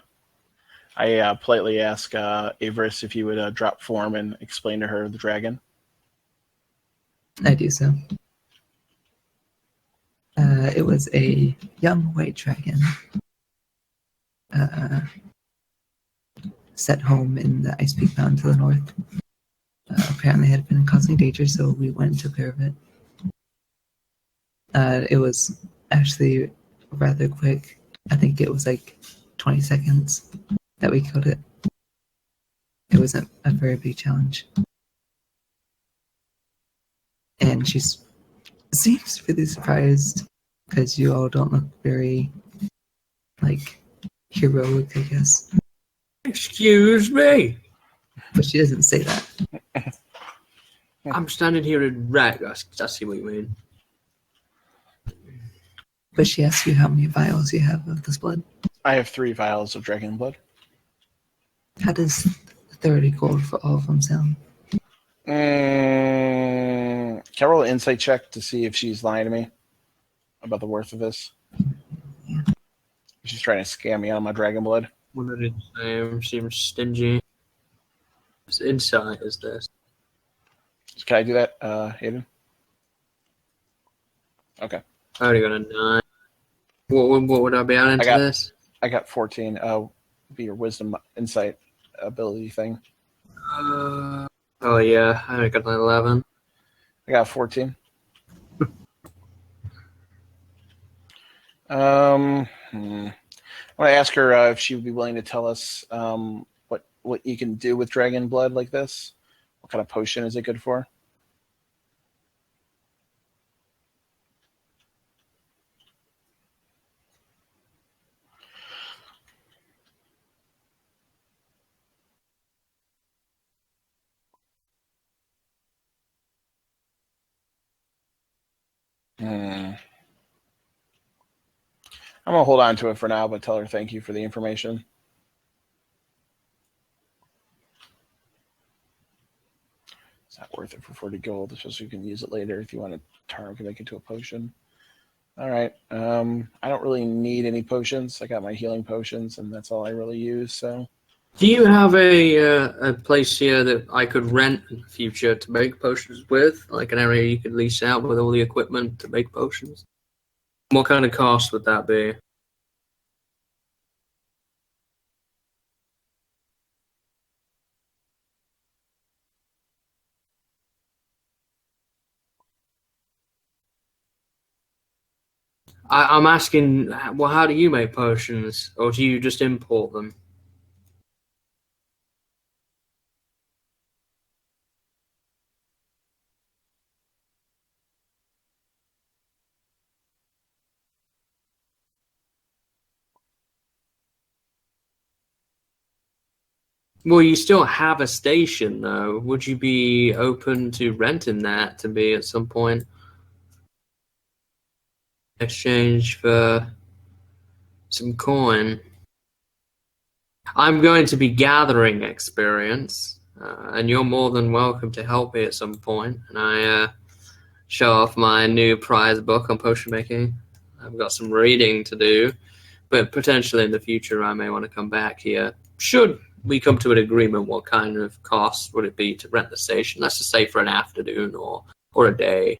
politely ask Avarice if he would drop form and explain to her the dragon. I do so. It was a young white dragon set home in the Ice Peak Mountain to the north. Apparently had been causing danger, so we went and took care of it. It was actually rather quick. I think it was like 20 seconds that we killed it. It wasn't a very big challenge. And she seems really surprised because you all don't look very, heroic, I guess. Excuse me. But she doesn't say that. I'm standing here in wreck. I see what you mean. But she asks you how many vials you have of this blood. I have 3 vials of dragon blood. How does 30 gold for all of them sound? Can I roll an insight check to see if she's lying to me about the worth of this? Yeah. She's trying to scam me out of my dragon blood. One of the same seems stingy. Whose insight is this? Can I do that, Hayden? Okay. I already got a 9. What would I be adding to this? I got 14. Be your wisdom insight ability thing. Oh yeah, I only got an 11. I got 14. I want to ask her if she would be willing to tell us what you can do with dragon blood like this. What kind of potion is it good for? I'm going to hold on to it for now, but tell her thank you for the information. It's not worth it for 40 gold, especially you can use it later if you want to turn to make it to a potion. All right. I don't really need any potions. I got my healing potions, and that's all I really use. So, Do you have a place here that I could rent in the future to make potions with? Like an area you could lease out with all the equipment to make potions? What kind of cost would that be? I'm asking, well, how do you make potions? Or do you just import them? Well, you still have a station, though. Would you be open to renting that to be at some point in exchange for some coin? I'm going to be gathering experience, and you're more than welcome to help me at some point. And I show off my new prize book on potion making. I've got some reading to do, but potentially in the future I may want to come back here. Should we come to an agreement, what kind of cost would it be to rent the station? Let's just say for an afternoon or a day.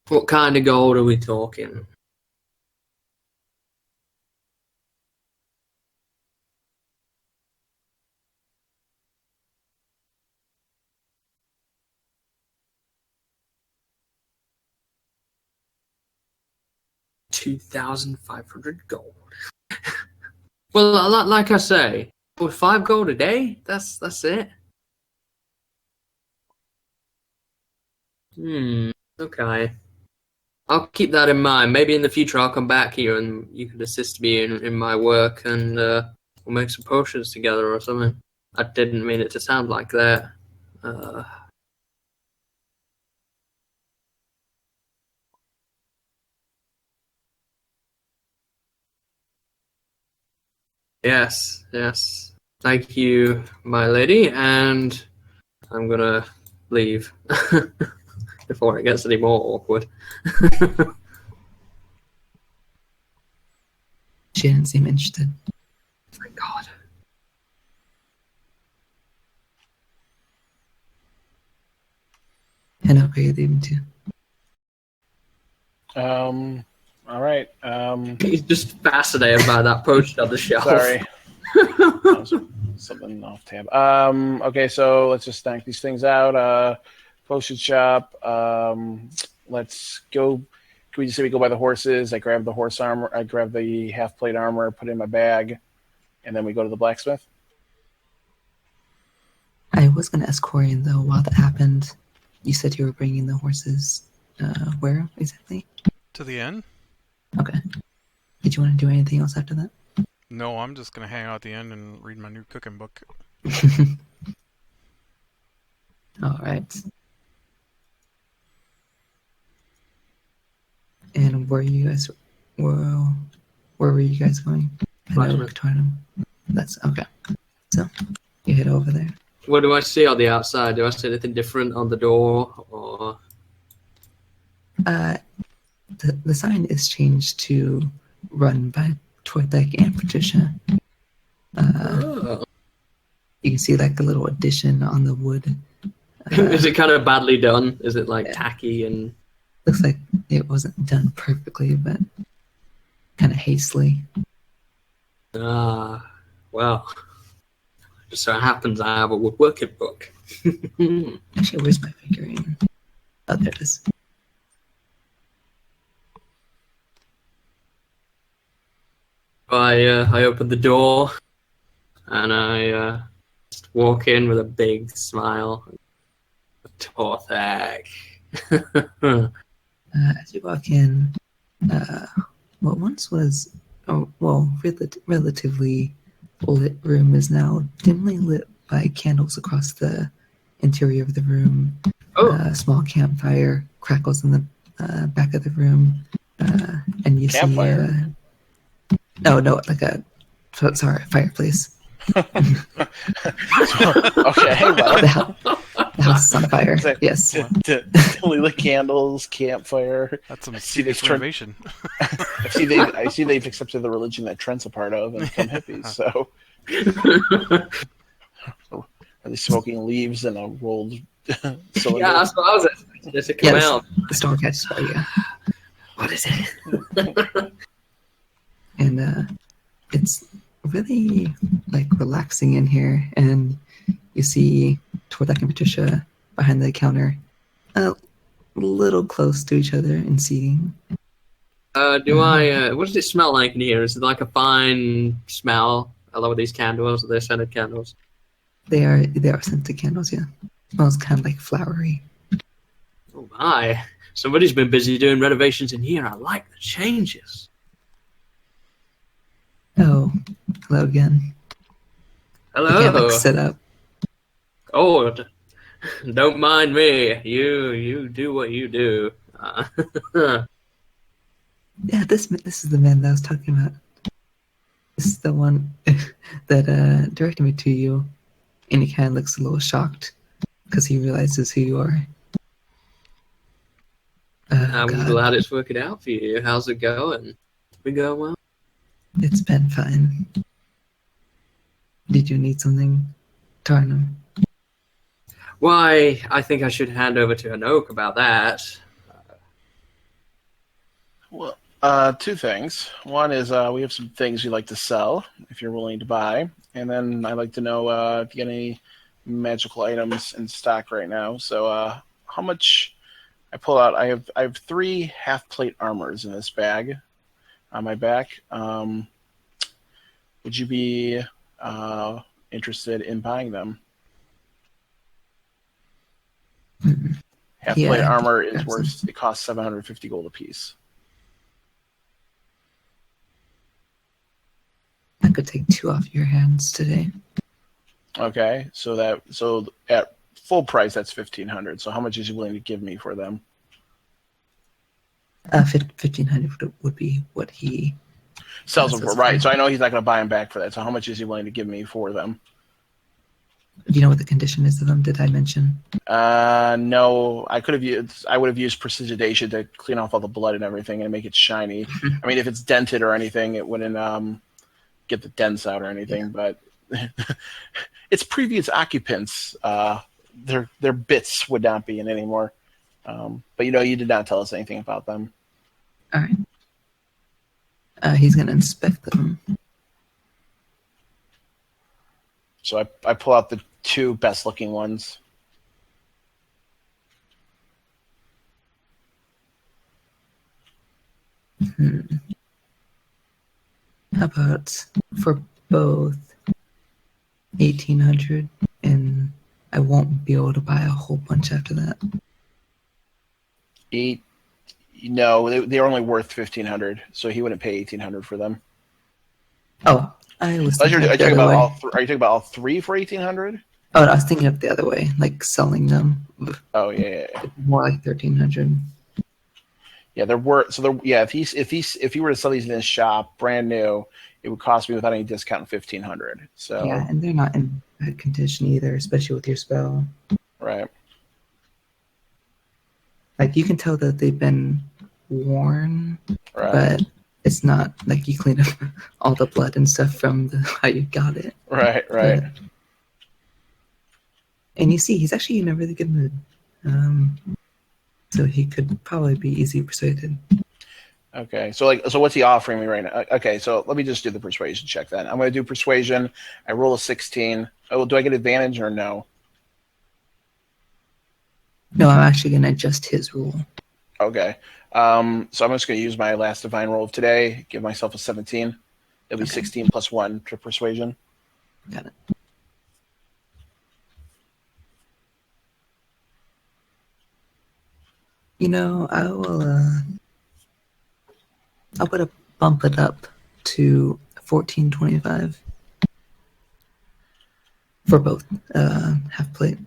What kind of gold are we talking? $2,500 gold. Well, like I say, with 5 gold a day, that's it. Okay. I'll keep that in mind. Maybe in the future I'll come back here and you can assist me in my work and we'll make some potions together or something. I didn't mean it to sound like that. Yes. Thank you, my lady, and I'm gonna leave before it gets any more awkward. She didn't seem interested. Thank God. And where are you leaving to? All right. He's just fascinated by that potion on the shelf. Sorry. That was something off tab. Okay, so let's just knock these things out. Potion shop. Let's go. Can we just say we go by the horses? I grab the horse armor. I grab the half plate armor, put it in my bag, and then we go to the blacksmith. I was going to ask Corian, though, while that happened. You said you were bringing the horses. Where exactly? To the inn? Okay. Did you want to do anything else after that? No, I'm just gonna hang out at the end and read my new cooking book. All right. And where you guys? Where were you guys going? That's okay. So you head over there. What do I see on the outside? Do I see anything different on the door, or? The sign is changed to run by Torthek and Patricia. You can see like a little addition on the wood. Is it kind of badly done? Is it like tacky and? Looks like it wasn't done perfectly, but kind of hastily. Well. Just so happens I have a woodworking book. Actually, where's my figurine? Oh, there it is. I open the door and I just walk in with a big smile. Torthak. As you walk in, what once was relatively lit room is now dimly lit by candles across the interior of the room. A small campfire crackles in the back of the room, and you Campfire? see like a fireplace. Okay, well, The house is on fire. Yes. Dimly lit candles, campfire. That's some See, they've serious renovation. I see they've accepted the religion that Trent's a part of and become hippies. So, are they smoking leaves in a rolled cylinder? Yeah, that's what I was expecting it to come out. The storm catches fire. Yeah. What is it? And it's really like relaxing in here, and you see Tordak and Patricia behind the counter, a little close to each other in seating. What does it smell like in here? Is it like a fine smell? I love these candles. Are they scented candles? They are scented candles. Yeah, smells kind of like flowery. Oh my! Somebody's been busy doing renovations in here. I like the changes. Oh, hello again. You can't like Hello. sit up. Oh, don't mind me. You do what you do. Yeah, this is the man that I was talking about. This is the one that directed me to you, and he kind of looks a little shocked because he realizes who you are. Oh I'm God, glad it's working out for you. How's it going? Been going well? it's been fine. Did you need something, Tarnum? Why, I think I should hand over to Anoke about that. Well, two things. One is we have some things we'd like to sell if you're willing to buy, and then I'd like to know if you get any magical items in stock right now. So, how much? I pull out. I have 3 half plate armors in this bag on my back. Would you be interested in buying them? Half plate Yeah, armor is grab some. worth. It costs 750 gold apiece. I could take 2 off your hands today. Okay, so at full price that's 1,500. So how much is he willing to give me for them? 1,500 would be what he Sells them for, says right? So I know he's not going to buy them back for that. So how much is he willing to give me for them? Do you know what the condition is of them? Did I mention? No, I could have used. I would have used prestidigitation to clean off all the blood and everything and make it shiny. I mean, if it's dented or anything, it wouldn't get the dents out or anything. But its previous occupants, their bits would not be in anymore. But you did not tell us anything about them. All right. He's gonna inspect them. So I pull out the 2 best looking ones. How about for both 1,800, and I won't be able to buy a whole bunch after that. No, they're only worth 1,500, so he wouldn't pay 1,800 for them. Oh, I was Are thinking you of the talking other about way. are you talking about all 3 for 1,800? Oh, I was thinking of the other way, like selling them. Oh yeah. More like 1,300. Yeah, they're worth. So they're yeah. If he were to sell these in his shop, brand new, it would cost me without any discount 1,500. So Yeah, and they're not in bad condition either, especially with your spell. right. Like you can tell that they've been worn, Right. but it's not like you clean up all the blood and stuff from how you got it. Right. But, and you see, he's actually in a really good mood. So he could probably be easily persuaded. Okay. So what's he offering me right now? Okay. So let me just do the persuasion check then. I'm going to do persuasion. I roll a 16. Oh, do I get advantage or no? No, I'm actually going to adjust his rule. Okay. So I'm just going to use my last divine roll of today. Give myself a 17. It'll be 16 plus 1 to persuasion. Got it. I will. I'll put a bump it up to 14.25 for both half plate.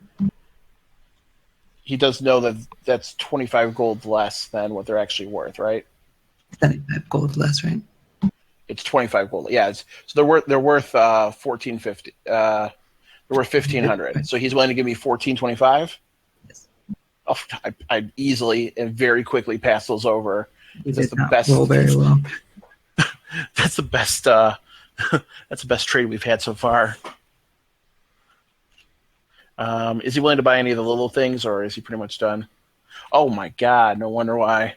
He does know that that's 25 gold less than what they're actually worth, right? 75 gold less, right? It's 25 gold. Yeah. So they're worth 1450. They're worth 1,500. So he's willing to give me 1425. Yes. Oh, I easily and very quickly pass those over. He That's did the not best. roll very well. That's the best. That's the best trade we've had so far. Is he willing to buy any of the little things, or is he pretty much done? Oh my God! No wonder why.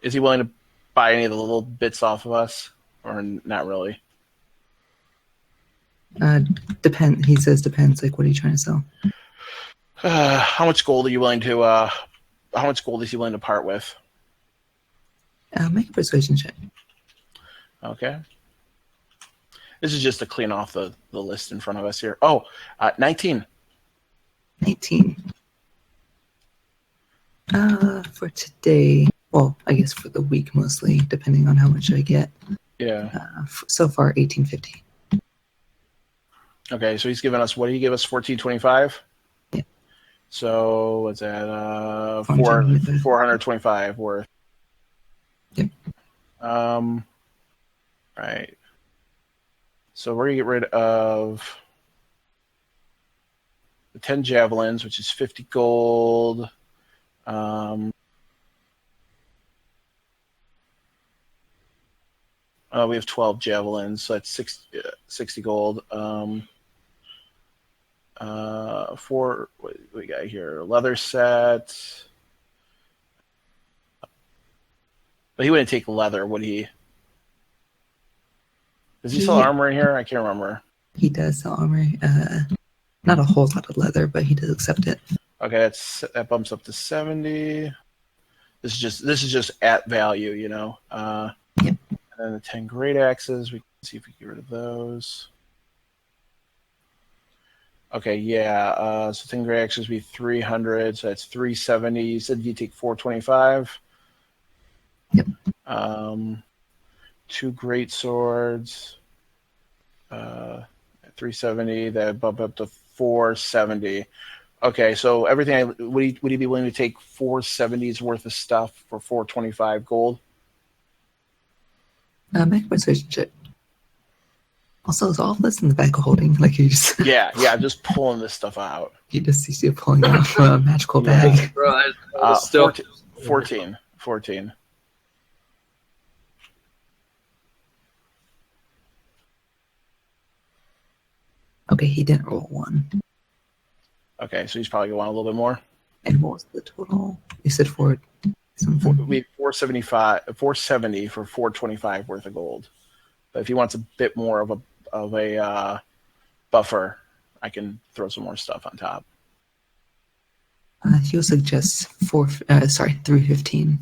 Is he willing to buy any of the little bits off of us, or not really? Depend. He says depends. Like, what are you trying to sell? How much gold are you willing to? How much gold is he willing to part with? Make a persuasion check. Okay. This is just to clean off the list in front of us here. Oh, 19. 19. For today, Well, I guess for the week mostly, depending on how much I get. Yeah. So far, 1850. Okay, so he's given us, what did he give us? 1425. Yeah. So what's that? 425. 425 worth. Yep. Right. So we're gonna get rid of the 10 javelins, which is 50 gold. We have 12 javelins, so that's 60 gold. What we got here? Leather set. But he wouldn't take leather, would he? Does he sell armor in here? I can't remember. He does sell armor. Not a whole lot of leather, but he does accept it. Okay, that bumps up to 70. This is just at value, you know. Yep. And then the 10 great axes, we can see if we can get rid of those. Okay, yeah. So 10 great axes would be 300, so that's 370. You said you take 425. Yep. 2 great swords. 370. That bump up to 470. Okay, so everything. Would he be willing to take 470's worth of stuff for 425 gold? Make a persuasion check. Also, is all this in the bag of holding? Like he just Yeah, I'm just pulling this stuff out. he just sees you pulling out a magical bag. Right. 14. Okay, he didn't roll one. Okay, so he's probably going to want a little bit more. And what was the total? You said four something. We 470 for 425 worth of gold. But if he wants a bit more of a buffer, I can throw some more stuff on top. He'll suggest 315.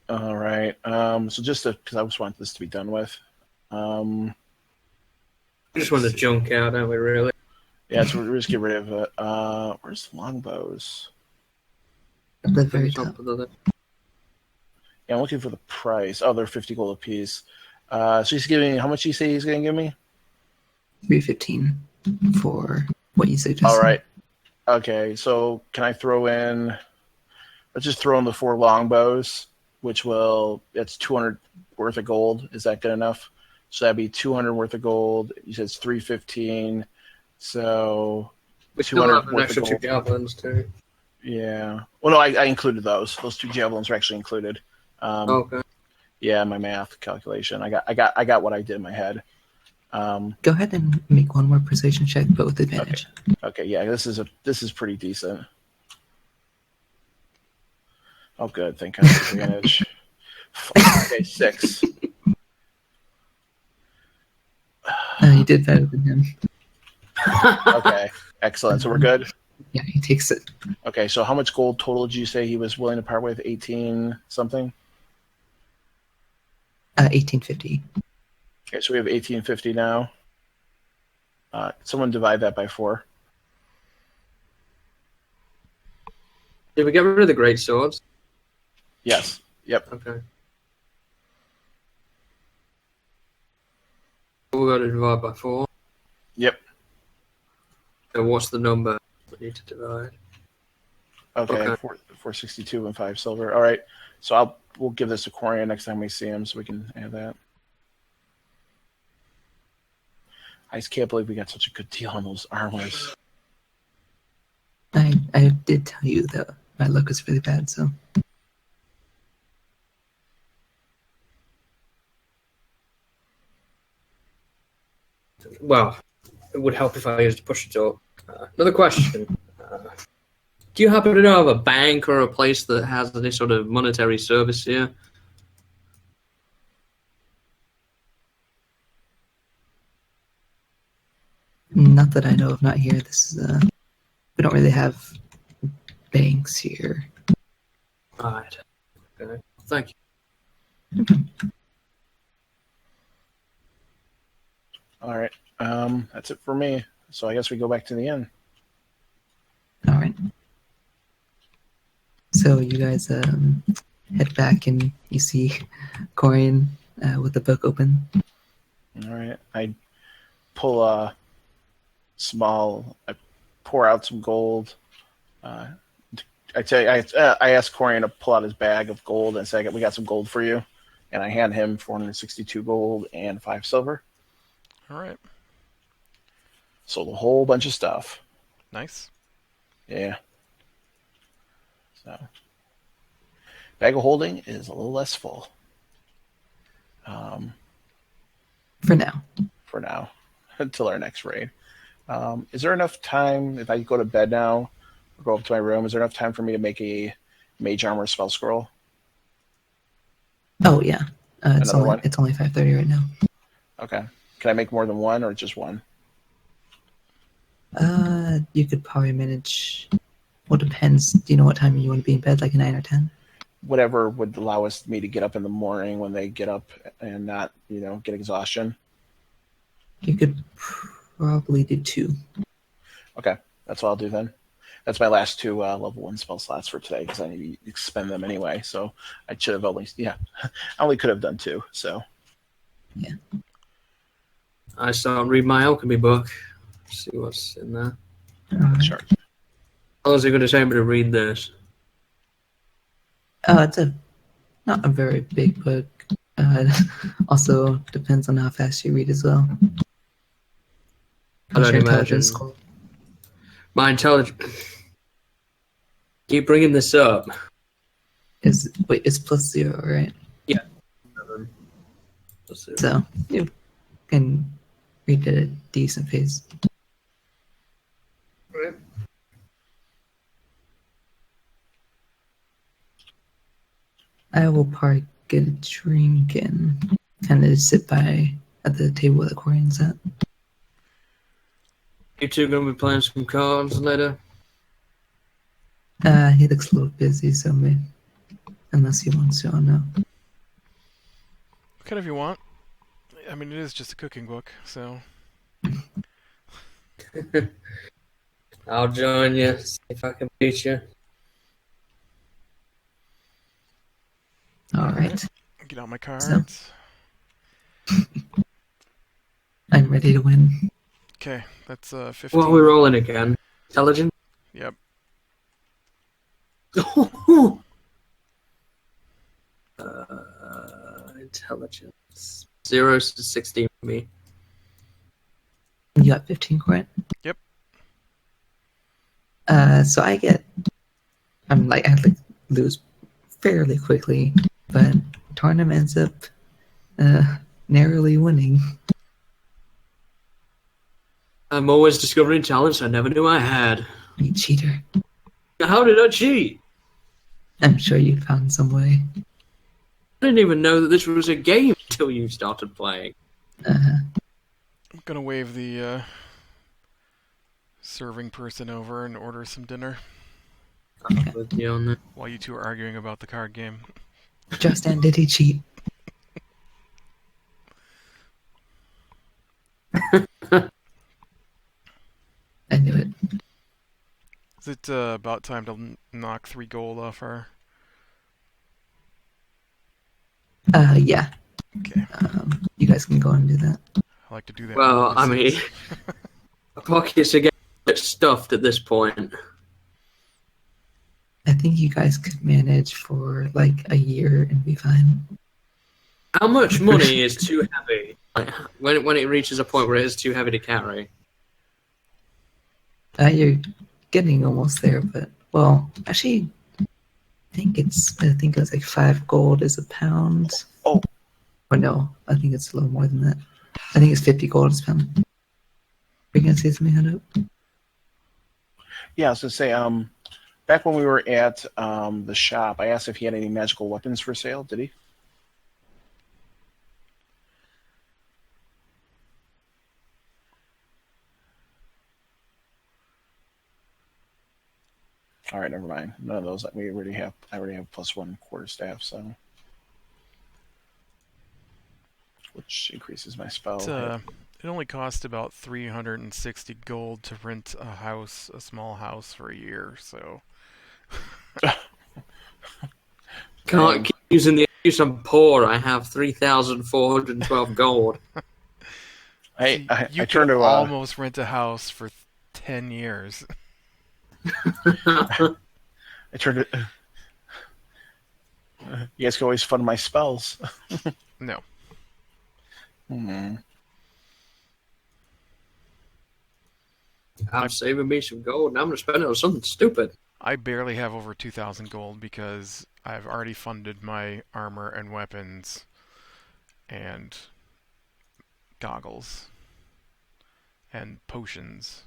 All right. So just because I just want this to be done with. We just want to junk out, don't we, really? Yeah, so we're just get rid of it. Where's longbows? At the very top. Yeah, I'm looking for the price. Oh, they're 50 gold apiece. So he's giving, how much do you say he's going to give me? 315 for what you suggested. All right. Okay, so can I throw in, let's just throw in the 4 longbows, it's 200 worth of gold. Is that good enough? So that'd be 200 worth of gold. You said it's 315. So we still have an worth extra of 2 gold. javelins too. Yeah. Well, no, I included those. Those 2 javelins were actually included. Okay. Yeah, my math calculation. I got what I did in my head. Go ahead and make one more persuasion check, but with advantage. Okay. Yeah, this is pretty decent. Oh, good. Thank God for advantage. Okay, 6. You did better than him. Okay, excellent. So we're good. Yeah, he takes it. Okay, so how much gold total did you say he was willing to part with? 18 something. 1850. Okay, so we have 1850 now. Someone divide that by 4. Did we get rid of the great swords? Yes. Yep. Okay. We got to divide by 4. Yep. So what's the number we need to divide? Okay. Okay. 462 and 5 silver. All right. So we'll give this to Corian next time we see him, so we can add that. I just can't believe we got such a good deal on those armors. I did tell you that my luck was really bad, so. Well, it would help if I used to push it up. Another question. Do you happen to know of a bank or a place that has any sort of monetary service here? Not that I know of, not here. This is we don't really have banks here. Right. Okay. Thank you. All right. That's it for me. So I guess we go back to the inn. All right. So you guys head back and you see Corian with the book open. All right. I pull a I pour out some gold. Uh, I ask Corian to pull out his bag of gold and say, "We got some gold for you," and I hand him 462 gold and 5 silver. All right. Sold a whole bunch of stuff. Nice. Yeah. So bag of holding is a little less full. For now. For now, until our next raid. Is there enough time if I go to bed now or go up to my room? Is there enough time for me to make a mage armor spell scroll? Oh yeah. It's Another one? only 5:30 right now. Okay. Can I make more than one or just one? You could probably manage. Well, depends. Do you know what time you want to be in bed? Like 9 or 10? Whatever would allow me to get up in the morning when they get up and not, get exhaustion. You could probably do 2. Okay. That's what I'll do then. That's my last 2 level 1 spell slots for today because I need to expend them anyway. So I should have I only could have done 2. So Yeah. I start reading my alchemy book. See what's in there. Alright. sure. How long is it going to take me to read this? It's not a very big book. Also depends on how fast you read as well. I don't Your imagine. intelligence score My intelligence. Keep bringing this up. it's +0, right? Yeah. So you can read at a decent pace. I will probably get a drink and kind of sit at the table where the Corian's at. You two going to be playing some cards later? He looks a little busy, so maybe, unless he wants to, I don't know. Kind of if you want. I mean, it is just a cooking book, so. I'll join you. See if I can beat you. All right. Get out my cards. I'm ready to win. Okay, that's 15. What are we rolling again? Intelligence? Yep. Intelligence. 0 to 16 for me. You got 15, Corian? Yep. So I lose fairly quickly, but Tarnum ends up narrowly winning. I'm always discovering talents I never knew I had. You cheater. How did I cheat? I'm sure you found some way. I didn't even know that this was a game until you started playing. I'm gonna wave the serving person over and order some dinner I'm with you on that. while you two are arguing about the card game. Justin, did he cheat? I knew it. Is it about time to knock 3 gold off our... Yeah. Okay. You guys can go and do that. I like to do that. Well, I mean, overseas. my pockets are getting stuffed at this point. I think you guys could manage for like a year and be fine. How much money is too heavy? Like, when it reaches a point where it is too heavy to carry? You're getting almost there, but well, actually, I think it was like 5 gold is a pound. Oh. Or no, I think it's a little more than that. I think it's 50 gold is a pound. Are you gonna say something, Hondo? Yeah, I was gonna say, back when we were at the shop, I asked if he had any magical weapons for sale. Did he? All right, never mind. None of those. I already have +1 quarterstaff, so which increases my spell. It only costs about 360 gold to rent a small house for a year, so... Can't keep using the excuse I'm poor. I have 3,412 gold. I You could turned to almost rent a house for 10 years. I turned to. You guys can always fund my spells. No. Hmm. I'm saving me some gold, and I'm going to spend it on something stupid. I barely have over 2,000 gold because I've already funded my armor and weapons and goggles and potions.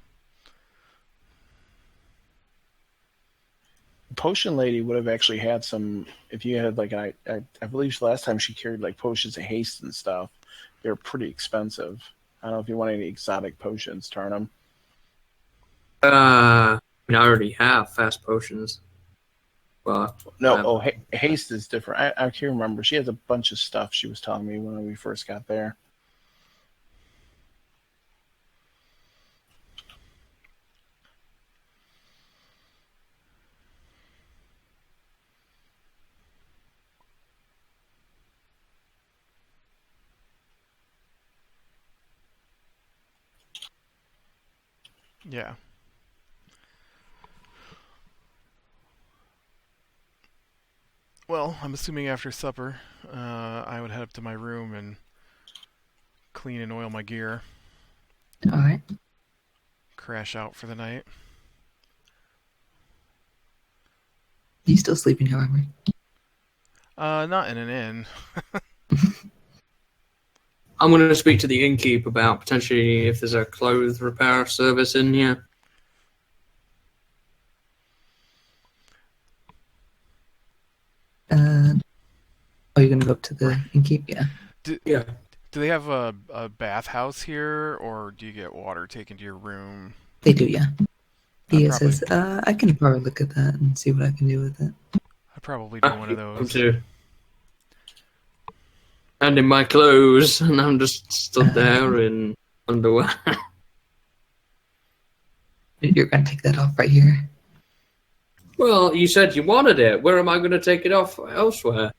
Potion lady would have actually had some. If you had like, I believe last time she carried like potions of haste and stuff. They're pretty expensive. I don't know if you want any exotic potions, Tarnum. I mean, I already have fast potions. Well, No, oh, haste is different. I can't remember. She has a bunch of stuff she was telling me when we first got there. Yeah. Well, I'm assuming after supper, I would head up to my room and clean and oil my gear, Alright. crash out for the night. Do you still sleep in your armor? Not in an inn. I'm going to speak to the innkeep about potentially if there's a clothes repair service in here. Are you gonna go up to the innkeep? Yeah. Yeah. Do they have a bathhouse here, or do you get water taken to your room? They do, yeah. He I'd says, I can probably look at that and see what I can do with it. I'd probably do one of those. Too. And in my clothes, and I'm just stood there in underwear. You're gonna take that off right here. Well, you said you wanted it. Where am I going to take it off elsewhere?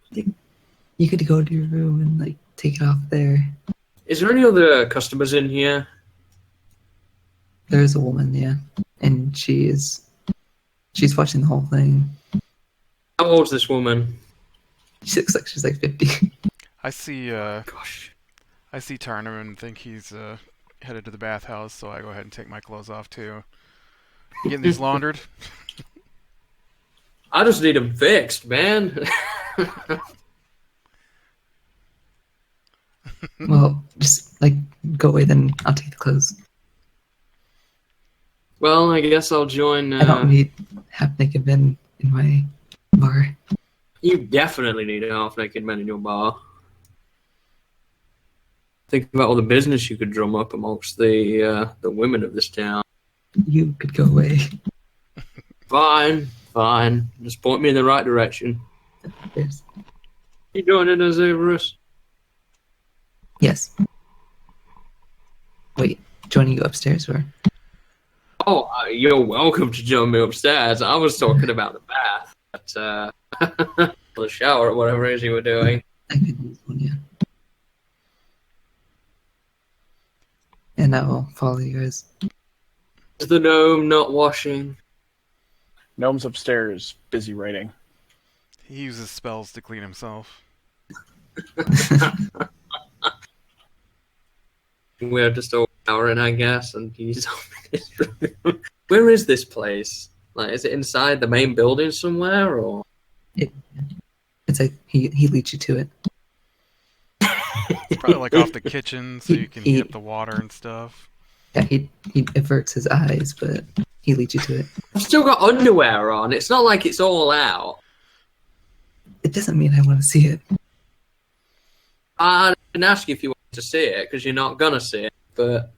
You could go to your room and like take it off there. Is there any other customers in here? There is a woman, yeah, and she's watching the whole thing. How old's this woman? She looks like she's like 50. I see. Gosh. I see Tarnum and think he's headed to the bathhouse, so I go ahead and take my clothes off too. You getting these laundered? I just need them fixed, man. Well, just like go away, then I'll take the clothes. Well, I guess I'll join. I don't need half-naked men in my bar. You definitely need a half-naked man in your bar. Think about all the business you could drum up amongst the women of this town. You could go away. Fine. Just point me in the right direction. There's... You joining us, Everest? Yes. Wait, joining you upstairs or? Oh, you're welcome to join me upstairs. I was talking about the bath, the shower, or whatever it is you were doing. I could use one, yeah. And I will follow yours. Is the gnome not washing? Gnome's upstairs, busy writing. He uses spells to clean himself. We're just all showering, I guess, and he's over in his room. Where is this place? Like, is it inside the main building somewhere, or? It's like he leads you to it. It's probably like off the kitchen, so you can heat up the water and stuff. Yeah, he averts his eyes, but he leads you to it. I've still got underwear on. It's not like it's all out. It doesn't mean I want to see it. I didn't ask you if you wanted to see it, because you're not gonna see it, but...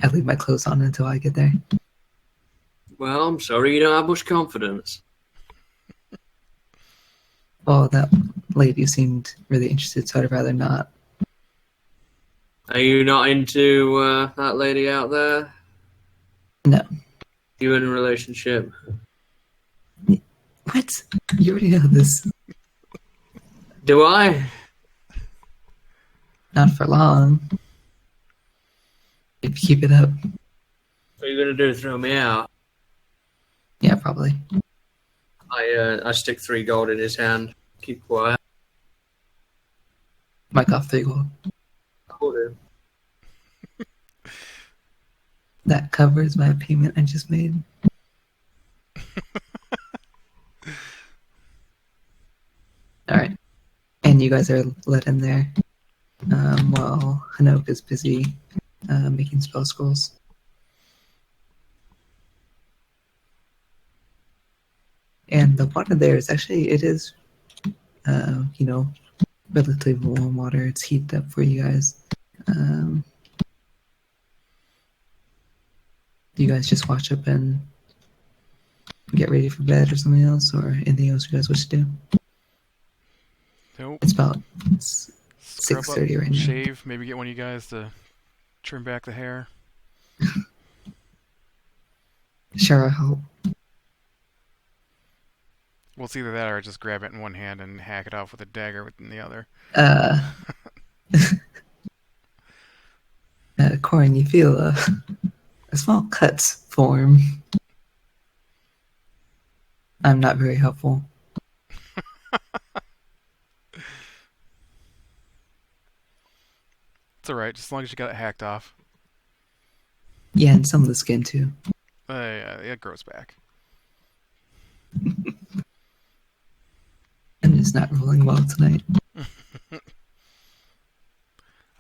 I leave my clothes on until I get there. Well, I'm sorry you don't have much confidence. Oh, that lady seemed really interested, so I'd rather not. Are you not into that lady out there? No. You in a relationship? What? You already know this. Do I? Not for long. If you keep it up. What are you gonna do? Throw me out? Yeah, probably. I stick 3 gold in his hand. Keep quiet. Mike off 3 gold. Cool, That covers my payment I just made. Alright. And you guys are let in there. While Hanok is busy making spell scrolls. And the water there is actually, it is, relatively warm water. It's heated up for you guys. Do you guys just watch up and get ready for bed or something else, or anything else you guys wish to do? Nope. It's about Scrub up, 6:30 right now. shave, maybe get one of you guys to trim back the hair. Sure, I'll help. Well, it's either that or I just grab it in one hand and hack it off with a dagger in the other. Corin, you feel a small cut form. I'm not very helpful. It's alright, just as long as you got it hacked off. Yeah, and some of the skin too. Yeah, it grows back. I'm just not rolling well tonight.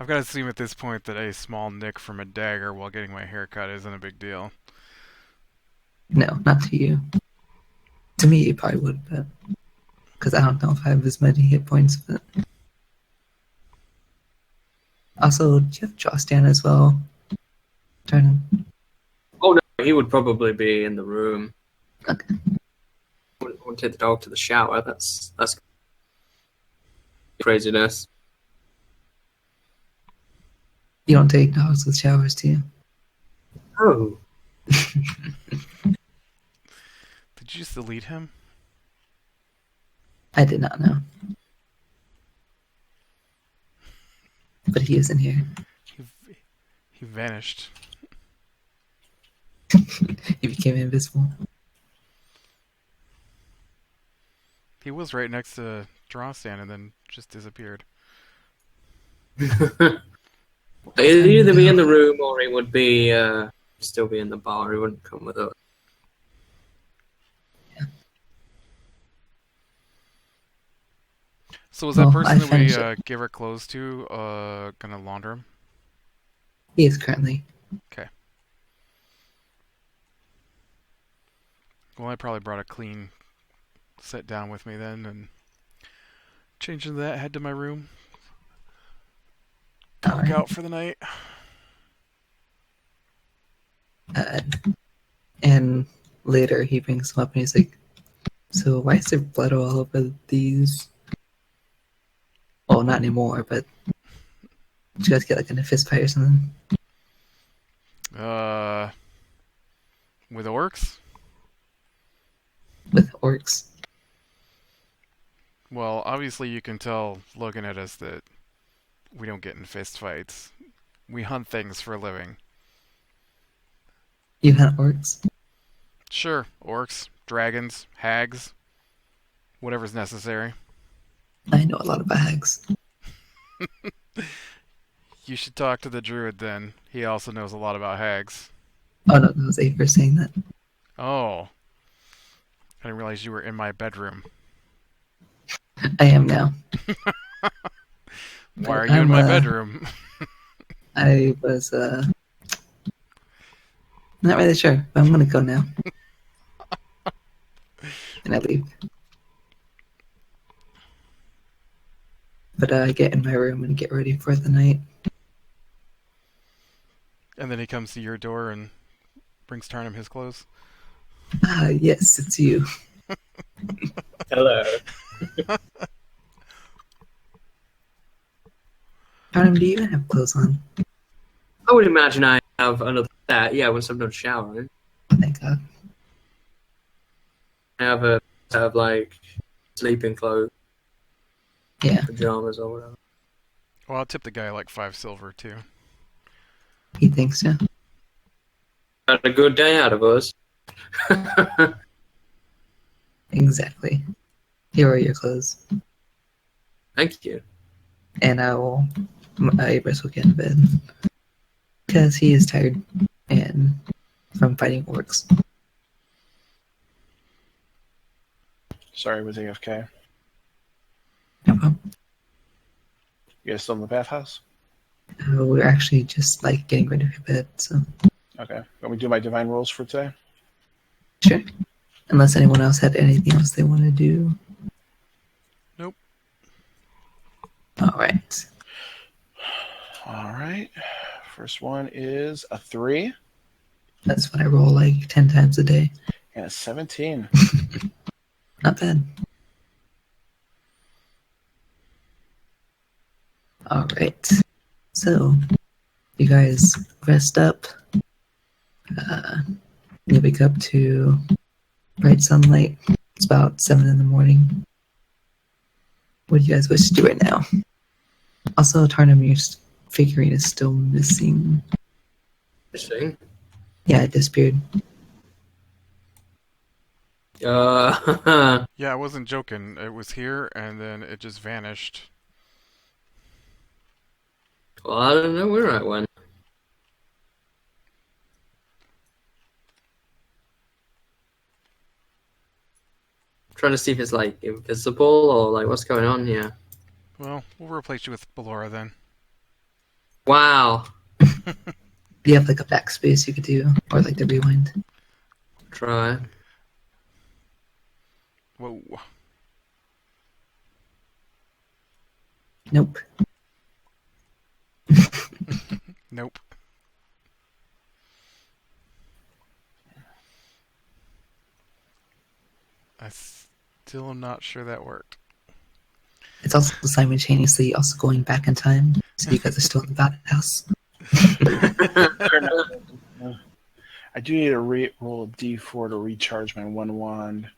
I've got to assume at this point that a small nick from a dagger while getting my hair cut isn't a big deal. No, not to you. To me, it probably would, but because I don't know if I have as many hit points. But also, do you have Joss down as well? Turn. Oh no, he would probably be in the room. Okay. Wouldn't take the dog to the shower. That's craziness. You don't take dogs with showers, do you? Oh. Did you just delete him? I did not know. But he isn't here. He vanished. He became invisible. He was right next to Drawstand and then just disappeared. He'd either be in the room or he would be still be in the bar. He wouldn't come with us. So was that Well, person I that we finished it. gave our clothes to gonna launder him? He is currently. Okay. Well, I probably brought a clean set down with me then, and changing that, head to my room. Clock Alright. out for the night. And later he brings him up and he's like, so why is there blood all over these? Well, not anymore, but did you guys get like in a fist fight or something? With orcs? With orcs? Well, obviously you can tell looking at us that we don't get in fist fights. We hunt things for a living. You hunt orcs? Sure, orcs, dragons, hags, whatever's necessary. I know a lot about hags. You should talk to the druid then. He also knows a lot about hags. Oh no, that was Aver saying that. Oh. I didn't realize you were in my bedroom. I am now. Why are you in my bedroom? I was not really sure, but I'm gonna go now. And I leave. But I get in my room and get ready for the night. And then he comes to your door and brings Tarnum his clothes. Yes, it's you. Hello. Adam, do you even have clothes on? I would imagine I have another set. Yeah, once I'm done showering. Thanks. God. Have like sleeping clothes, Yeah, pajamas, or whatever. Well, I'll tip the guy like 5 silver too. he thinks so. Got a good day out of us. Exactly. Here are your clothes. Thank you. And Ibris will get in bed. Because he is tired and from fighting orcs. Sorry, was AFK. No problem. You guys still in the bathhouse? We're actually just like getting ready for bed, so Okay. Let me do my divine rolls for today. sure. Unless anyone else had anything else they want to do. Nope. Alright. All right. First one is a 3 That's what I roll like 10 times a day. and a 17. Not bad. Alright. So, you guys rest up. You wake up to bright sunlight. It's about 7 in the morning. What do you guys wish to do right now? Also, Tarnum, your figurine is still missing. Interesting. Yeah, it disappeared. Uh, Yeah, I wasn't joking. It was here and then it just vanished. well, I don't know where I went. Trying to see if it's like invisible or like what's going on here. Well, we'll replace you with Ballora then. Wow. You have like a backspace you could do, or like the rewind. Try. Whoa. Nope. Nope. I still am not sure that worked. It's also simultaneously also going back in time, so you guys are still in the bathhouse. I do need to roll a d4 to recharge my one wand.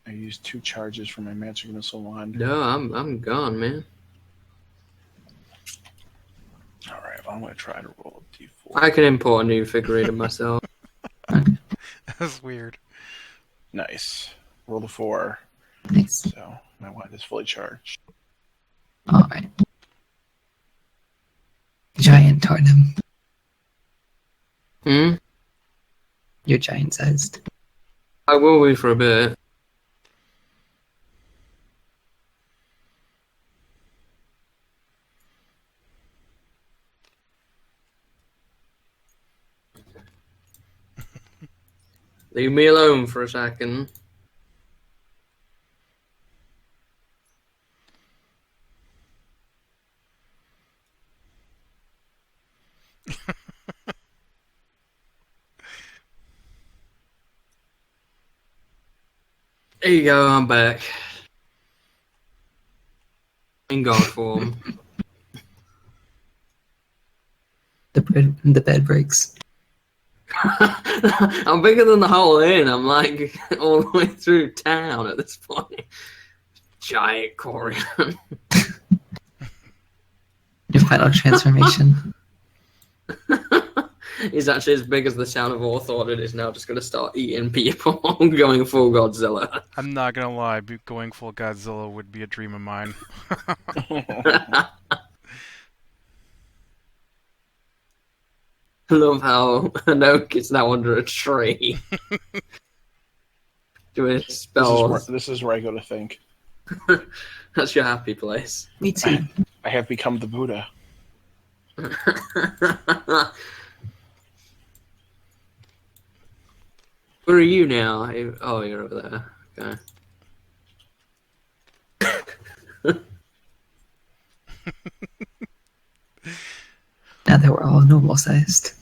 I used 2 charges for my magic missile wand. No, I'm gone, man. All right, well, I'm going to try to roll a d4. I can import a new figurine of myself. That's weird. Nice. Roll a 4. Nice. So my wand is fully charged. Alright. Giant Tarnum. Hmm? You're giant sized. I will be for a bit. Leave me alone for a second. There you go, I'm back. In god form. The bed breaks. I'm bigger than the whole inn. I'm like all the way through town at this point. Giant Corian. Your final transformation. He's actually as big as the town of Orthorn and is now just going to start eating people, going full Godzilla. I'm not gonna lie, going full Godzilla would be a dream of mine. I love how an oak is now under a tree. Doing spells. This is where I go to think. That's your happy place. Me too. I have become the Buddha. Where are you now? Oh, you're over there. Okay. Now that we're all normal sized.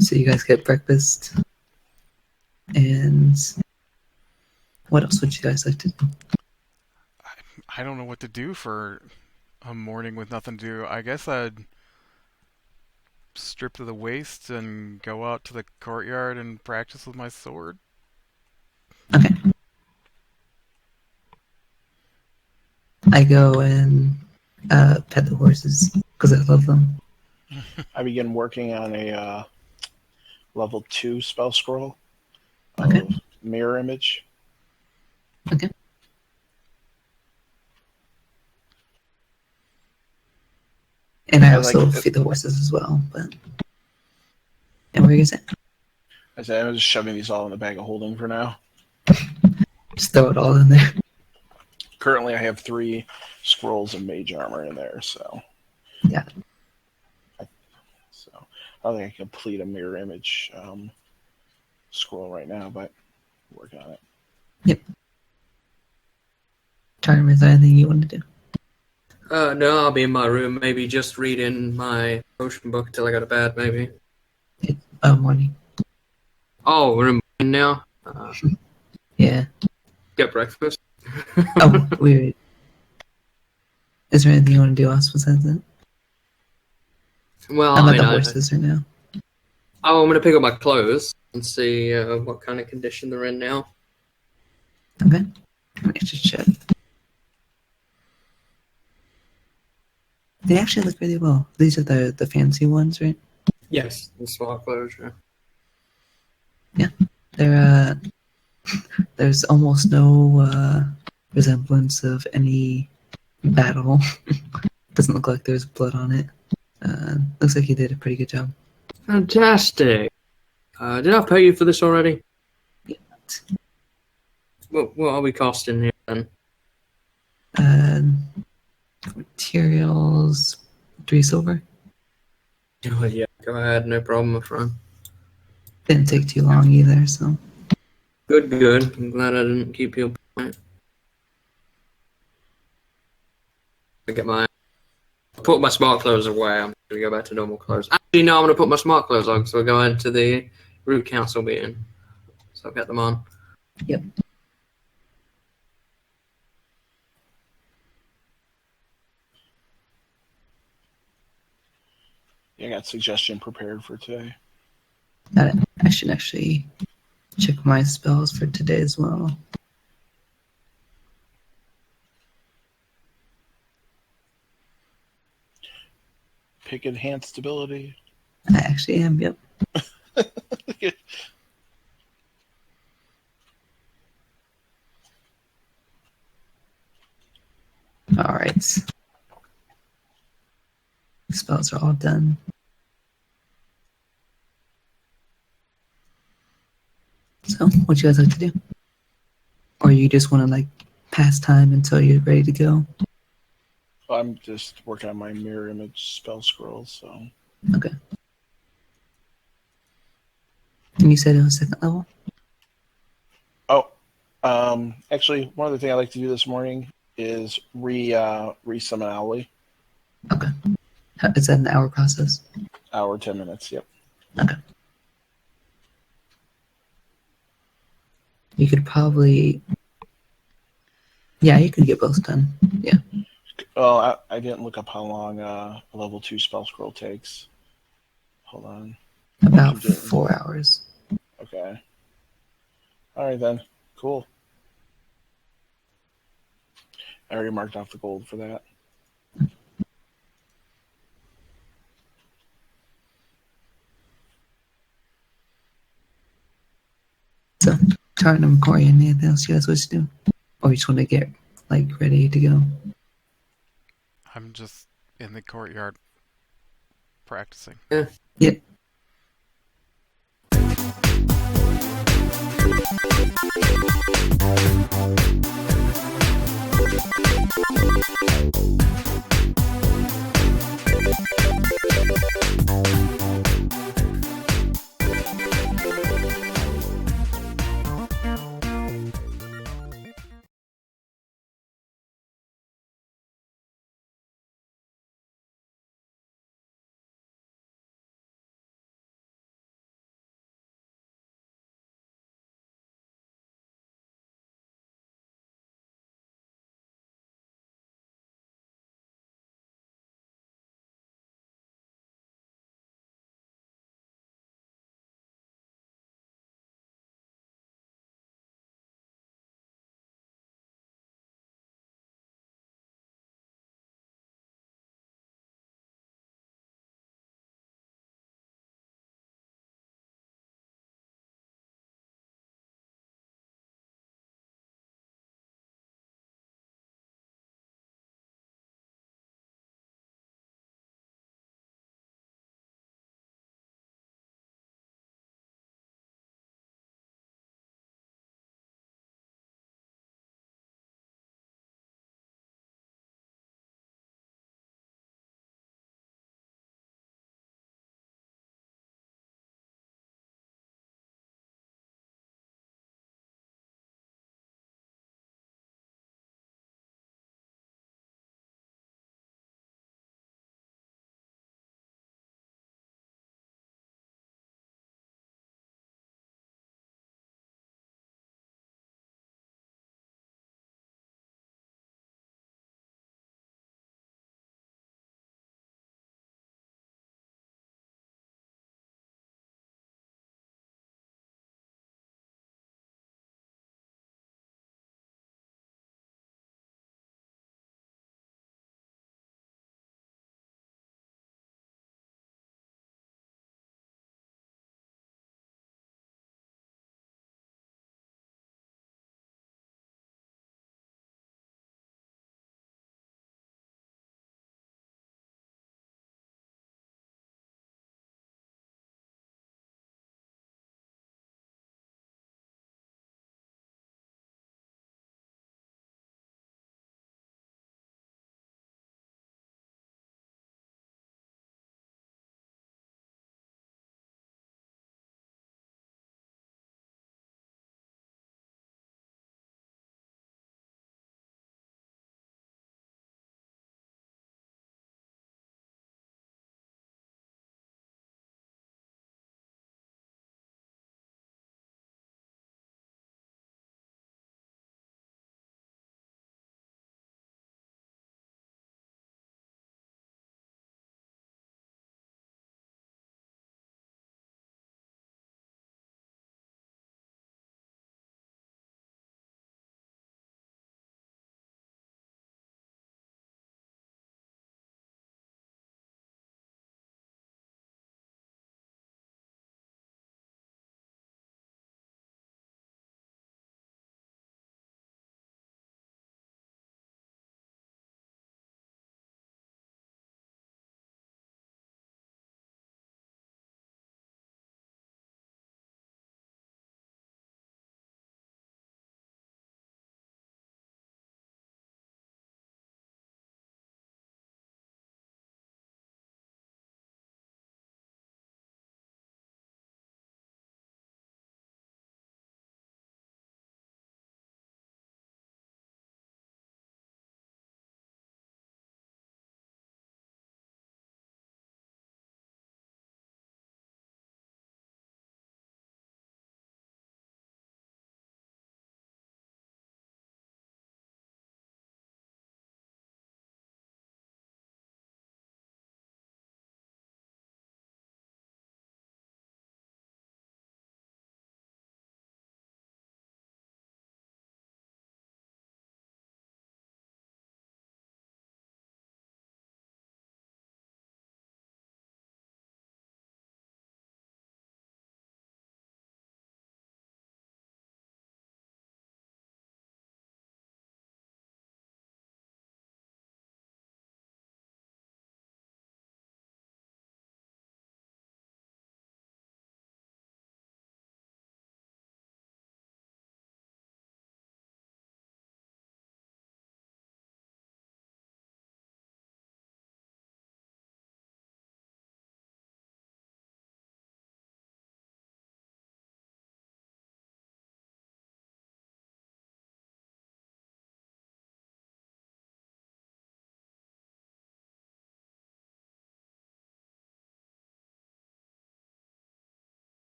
So you guys get breakfast. And what else would you guys like to do? I don't know what to do for a morning with nothing to do. I guess I'd stripped to the waist and go out to the courtyard and practice with my sword. Okay. I go and pet the horses because I love them. I begin working on a level 2 spell scroll Okay. of mirror image. Okay. And I also feed the horses as well. But and what were you gonna say? I said I'm just shoving these all in the bag of holding for now. Just throw it all in there. Currently, I have 3 scrolls of mage armor in there, so Yeah. So I don't think I can complete a mirror image scroll right now, but work on it. Yep. Charm, is there anything you want to do? No, I'll be in my room, maybe just reading my potion book till I go to bed, maybe. It's morning. Oh, we're in now? Yeah. Get breakfast. Oh, weird. Is there anything you want to do else besides that? Well, I'm I at mean, the horses right now. I'm going to pick up my clothes and see what kind of condition they're in now. Okay. Let me just check. They actually look really well. These are the fancy ones, right? Yes, the smart clothes, yeah. Yeah. They're there's almost no resemblance of any battle. Doesn't look like there's blood on it. Looks like you did a pretty good job. Fantastic. Did I pay you for this already? Yeah. What are we costing here then? Materials, 3 silver. Oh, yeah, go ahead, no problem, my friend. Didn't take too long either, so. Good, good. I'm glad I didn't keep you up all night. Put my smart clothes away. I'm going to go back to normal clothes. Actually, no, I'm going to put my smart clothes on, so we're going to the root council meeting. So I'll get them on. Yep. Yeah, I got suggestion prepared for today. Got it. I should actually check my spells for today as well. Pick enhanced ability. I actually am, yep. Alright. Spells are all done. So, what you guys like to do? Or you just want to, like, pass time until you're ready to go? I'm just working on my mirror image spell scroll, so. Okay. And you said it was 2nd level? Oh, actually, one other thing I like to do this morning is re-summon Owly. Okay. Is that an hour process? Hour, 10 minutes, yep. Okay. You could probably... Yeah, you could get both done. Yeah. Well, I didn't look up how long a level 2 spell scroll takes. Hold on. About 4 hours. Okay. Alright then. Cool. I already marked off the gold for that. So, Tarnum, Corey, anything else you guys wish to do? Or you just want to get, like, ready to go? I'm just in the courtyard practicing. Yeah. Yep.